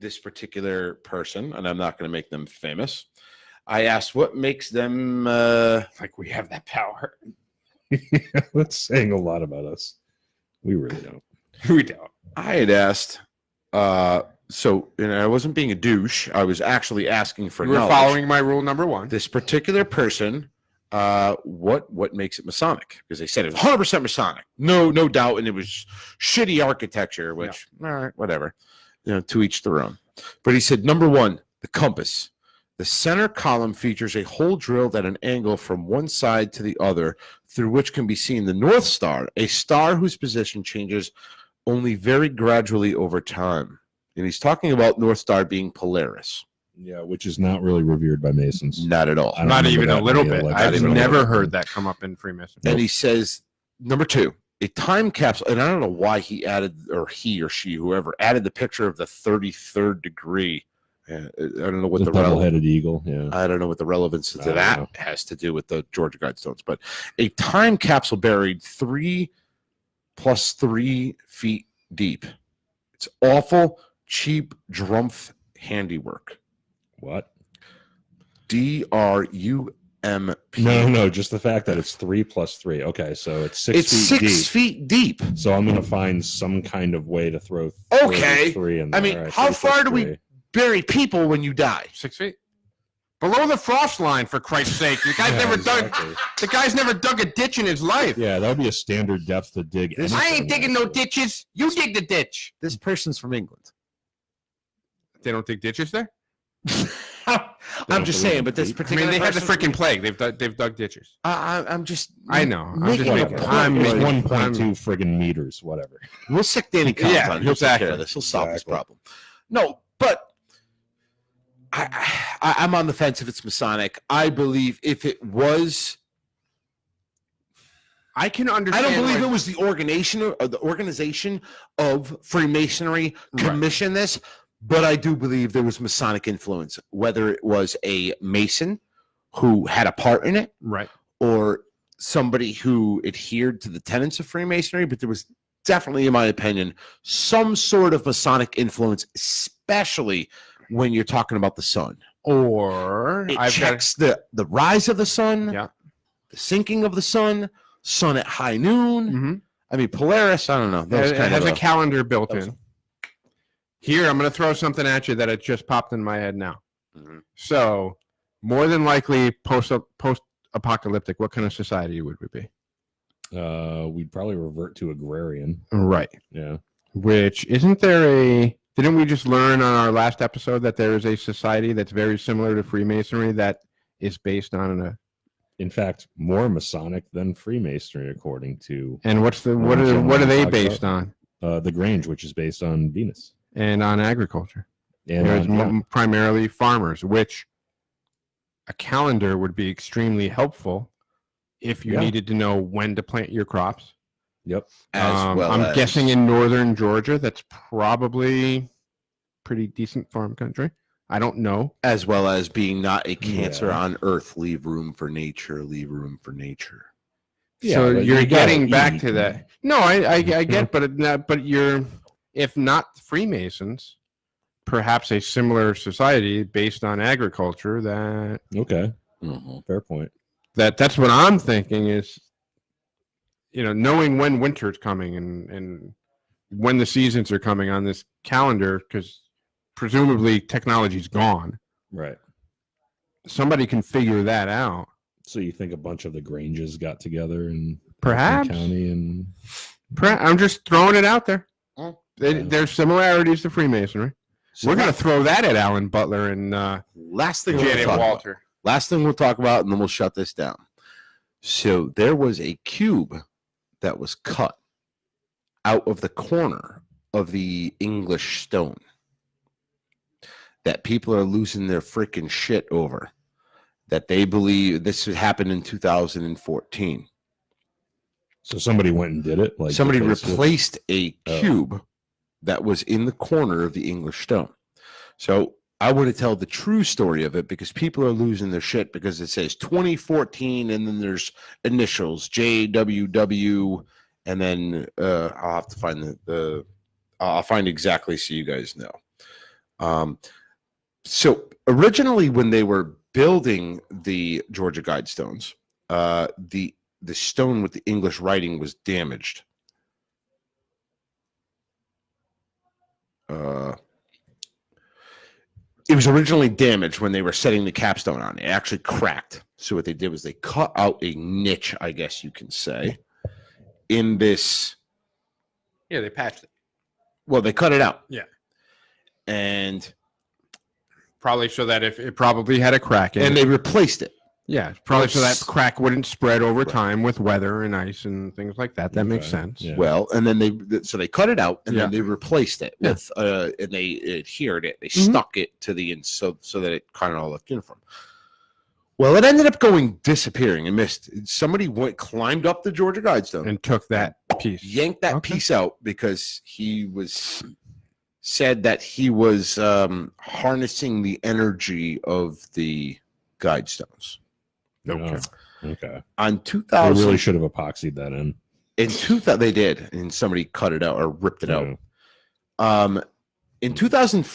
this particular person, and I'm not going to make them famous. I asked what makes them. Like we have that power. That's saying a lot about us. We really don't. We don't. I had asked So, and I wasn't being a douche. I was actually asking for You were knowledge. following my rule number 1. This particular person, what makes it Masonic? Because they said it was 100% Masonic, no doubt, and it was shitty architecture, which all right, whatever, to each their own. But he said number 1, the compass. The center column features a hole drilled at an angle from one side to the other, through which can be seen the North Star, a star whose position changes only very gradually over time. And he's talking about North Star being Polaris. Yeah, which is not really revered by Masons. Not at all. I don't Not remember even a that little in the bit. election. I've never heard that come up in Freemasonry. And he says, number 2, a time capsule. And I don't know why he added, or he or she, whoever, added the picture of the 33rd degree. I don't know what the double-headed eagle. Yeah, I don't know what the relevance to I don't that know. has to do with the Georgia Guidestones, but a time capsule buried 3 + 3 feet deep. It's awful, cheap, drumpf handiwork. What? DRUMP. No, just the fact that it's 3 + 3. Okay, so it's 6 It's feet 6 deep. feet deep. So I'm going to find some kind of way to throw Okay. 3 in I there. mean, All right, how 3 + far do we 3. bury people when you die? 6 feet. Below the frost line, for Christ's sake. The guy's Yeah, exactly. never dug a ditch in his life. Yeah, that would be a standard depth to dig. This- I anything, ain't digging no actually. ditches. You dig the ditch. This person's from England. They don't dig ditches there? I'm just saying, but this I particular mean, they have the person- freaking plague. They've dug ditches. I'm just. I know. I'm making just a making- point. I'm It's making- 1.2 friggin' meters, whatever. We'll sick Danny Collins Yeah, on. He'll take care exactly. of this. He'll solve this Exactly. problem. No, but I'm on the fence if it's Masonic. I believe if it was, I can I understand. don't believe why- it was the organization of Freemasonry commissioned this, but I do believe there was Masonic influence, whether it was a Mason who had a part in it Right. or somebody who adhered to the tenets of Freemasonry, but there was definitely, in my opinion, some sort of Masonic influence, especially when you're talking about the sun. Or It I've got checks the rise of the sun, Yeah. the sinking of the sun at high noon. Mhm. I mean, Polaris, I don't know. That was It kind has of a calendar built that was- in. Here, I'm going to throw something at you that it just popped in my head now. Mhm. So, more than likely, post-apocalyptic, what kind of society would we be? We'd probably revert to agrarian. Right. Yeah. Which, isn't there a... Didn't we just learn on our last episode that there is a society that's very similar to Freemasonry that is based on a... In fact, more Masonic than Freemasonry, according to And what John are they talks based about. on? the Grange, which is based on Venus. And on agriculture. And There's on- primarily farmers, which a calendar would be extremely helpful if you Yeah. needed to know when to plant your crops. Yep. I'm guessing in northern Georgia, that's probably pretty decent farm country. I don't know. as well as being not a cancer Yeah. on earth. Leave room for nature. Leave room for nature. Yeah, So but you're you gotta getting back eat. to that. No, I get, but you're, if not Freemasons, perhaps a similar society based on agriculture. Okay. Mhm. Fair point. That's what I'm thinking is, knowing when winter's coming and when the seasons are coming on this calendar, because presumably technology's gone. Right. Somebody can figure that out. So you think a bunch of the Granges got together in Perhaps. County and I'm just throwing it out there. Mm. There's similarities to Freemasonry. So We're going to that- throw that at Alan Butler and last thing we'll Janet talk about. Walter. Last thing we'll talk about, and then we'll shut this down. So there was a cube that was cut out of the corner of the English stone that people are losing their freaking shit over. That they believe this happened in 2014. so somebody went and did it. Like Somebody replaced it? replaced a Oh. cube that was in the corner of the English stone. So I want to tell the true story of it because people are losing their shit because it says 2014 and then there's initials JWW and then I'll have to find I'll find exactly so you guys know. So originally when they were building the Georgia Guidestones, the stone with the English writing was damaged. it was originally damaged when they were setting the capstone on. It actually cracked. So what they did was they cut out a niche, I guess you can say, in this. Yeah, they patched it. Well, they cut it out. Yeah. And probably so that if it probably had a crack in and it. they replaced it. Yeah, probably so that crack wouldn't spread over Right. time with weather and ice and things like that. That makes sense. Yeah. Well, and then they cut it out and Yeah. then they replaced it Yeah. with and they adhered it. They Mhm. stuck it to the so that it kind of all looked uniform. Well, it ended up disappearing and missed. Somebody climbed up the Georgia Guidestone And took that piece. yanked that Okay. piece out because he said that he was harnessing the energy of the Guidestones. Okay. Okay. On They 2000, really should have epoxied that in. in 2000 they did, and somebody cut it out or ripped it out. In 2000,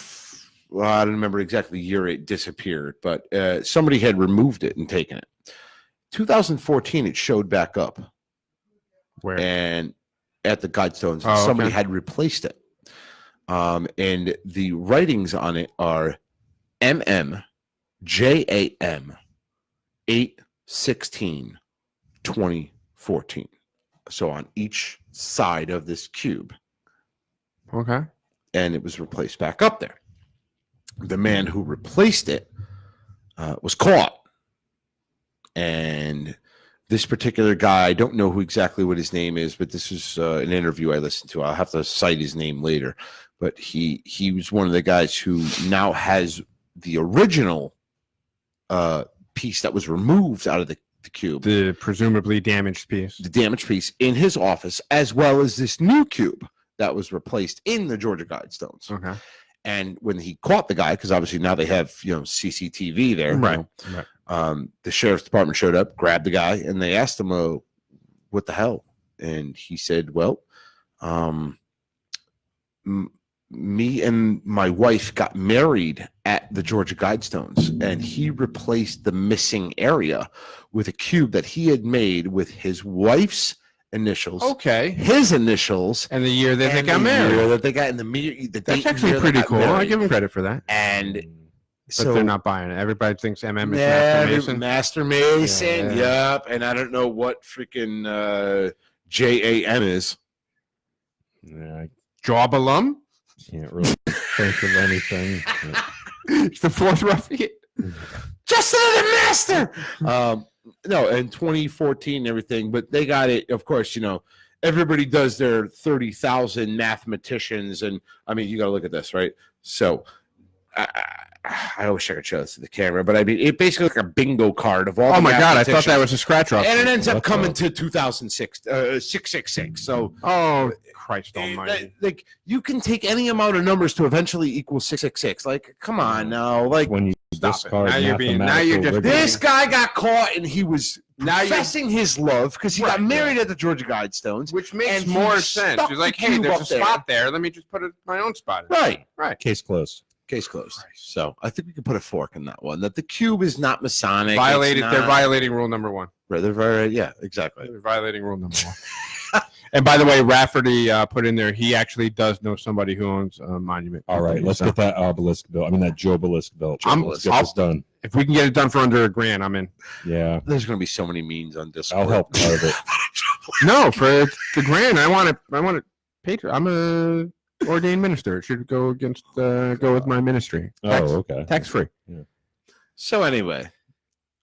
well, I don't remember exactly the year it disappeared, but somebody had removed it and taken it. 2014, it showed back up. Where? And at the Guidestones, Oh, somebody okay. had replaced it. And the writings on it are MMJAM 8/16/2014. So on each side of this cube, Okay. and it was replaced back up there. The man who replaced it was caught, and this particular guy, I don't know exactly what his name is, but this is an interview I listened to. I'll have to cite his name later, but he was one of the guys who now has the original piece that was removed out of the cube, The presumably damaged piece. the damaged piece, in his office, as well as this new cube that was replaced in the Georgia Guidestones. Okay. And when he caught the guy, because obviously now they have CCTV there, Right. the sheriff's department showed up, grabbed the guy, and they asked him, "What the hell?" And he said, "Well, me and my wife got married at the Georgia Guidestones, and he replaced the missing area with a cube that he had made with his wife's initials, Okay. his initials, And the year that they and got the married. year that they got in the date That's and actually year they pretty got cool. I married. give him credit for that. And But so they're not buying it. Everybody thinks MM is yeah, Master Mason. Master Mason, Yeah. yep. And I don't know what freaking JAM is. Yeah, I Job alum? can't really think of anything. It's the fourth ruffian. Just another master. No, in 2014 and everything, but they got it. Of course, everybody does their 30,000 mathematicians, and I mean, you got to look at this, right? So, I wish I could show this to the camera, but I mean, it basically like a bingo card of all. Oh the my God, I thought that mathematicians. was a scratch off. And it ends up What coming the- to 2006, 666. So, Oh, Christ almighty. like, you can take any amount of numbers to eventually equal 666. Like, come on now, like. When you Stop it. discard Now you're being- now mathematical you're just- rigor. This guy got caught and he was Now you're- professing his love because he got Right, married at the Georgia Guidestones. Which makes And he more sense. stuck He's like, the hey, cube there's a up there. spot there. Let me just put my own spot in. Right. Right. Case closed. Case closed. So I think we can put a fork in that one. That the cube is not Masonic. They're violating rule number one. Yeah, exactly. They're violating rule number one. And by the way, Rafferty put in there, he actually does know somebody who owns a monument. All right, company, let's so get that obelisk built. I mean, that Jobelisk built. I'm- Let's get I'll- this done. If we can get it done for under $1,000, I'm in. Yeah, There's going to be so many memes on Discord. I'll help carve it. No, for the $1,000, I want it. Patron. I'm a ordained minister. It should go with my ministry. Tax, Oh, okay. tax free. So anyway,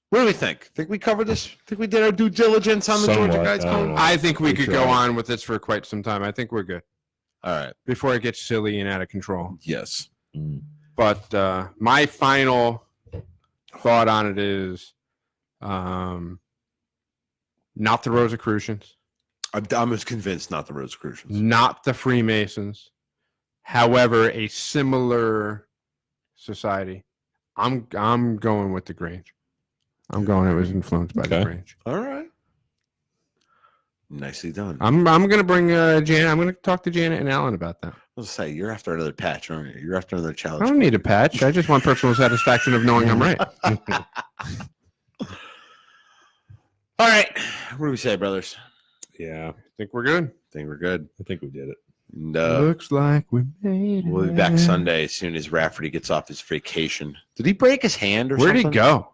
what do we think? Think we covered this? Think we did our due diligence on the Georgia Somewhat, Guidestones? I don't know. I think we We could tried. go on with this for quite some time. I think we're good All right. before it gets silly and out of control. Yes. Mm. But my final thought on it is not the Rosicrucians, I'm as convinced not the Rosicrucians. not the Freemasons. However, a similar society. I'm going with the Grange. I'm going. It was influenced by the Okay. Grange. All right. Nicely done. I'm gonna bring Janet. I'm gonna talk to Janet and Alan about that. I'll say you're after another patch, aren't you? You're after another I challenge. don't need a patch. I just want personal satisfaction of knowing I'm right. All right. What do we say, brothers? Yeah, I think we're good. Think we're good. I think we did it. And, Looks like we made it. we'll be back Sunday as soon as Rafferty gets off his vacation. Did he break his hand or Where'd something? he go?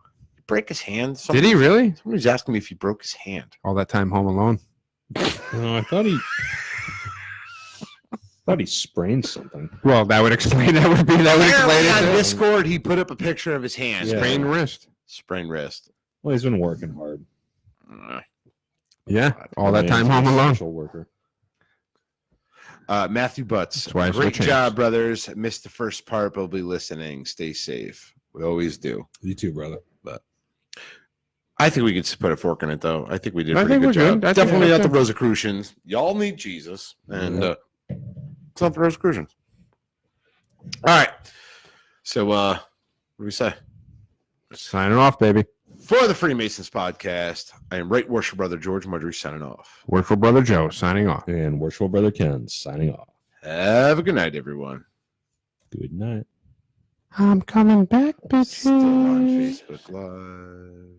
Break his hand? Did he really? Somebody's asking me if he broke his hand. All that time home alone. I thought he sprained something. Well, that would explain. That would explain Apparently on it. Discord, he put up a picture of his hand. Yeah. Sprained wrist. Sprained wrist. Well, he's been working hard. Yeah, all that Man's time an home alone. essential worker. Matthew Butts. That's why I Great switch job, brothers. Missed the first part, but we'll be listening. Stay safe. We always do. You too, brother. I think we could put a fork in it, though. I think we did a I pretty think good we're job. good. I think Definitely we're not the good. Rosicrucians. Y'all need Jesus. And it's not the Rosicrucians. All right. So, what do we say? Signing off, baby. For the Freemasons podcast, I am Right Worship Brother George Mudry signing off. Worshipful Brother Joe signing off. And worshipful brother Ken signing off. Have a good night, everyone. Good night. I'm coming back, bitches. Still on Facebook Live.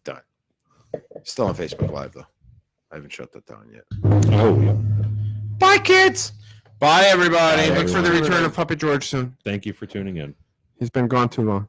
Done. Still on Facebook Live, though. I haven't shut that down yet. Oh, yeah. Bye, kids. Bye, everybody. Bye, Look for the everyone. return of Puppet George soon. Thank you for tuning in. He's been gone too long.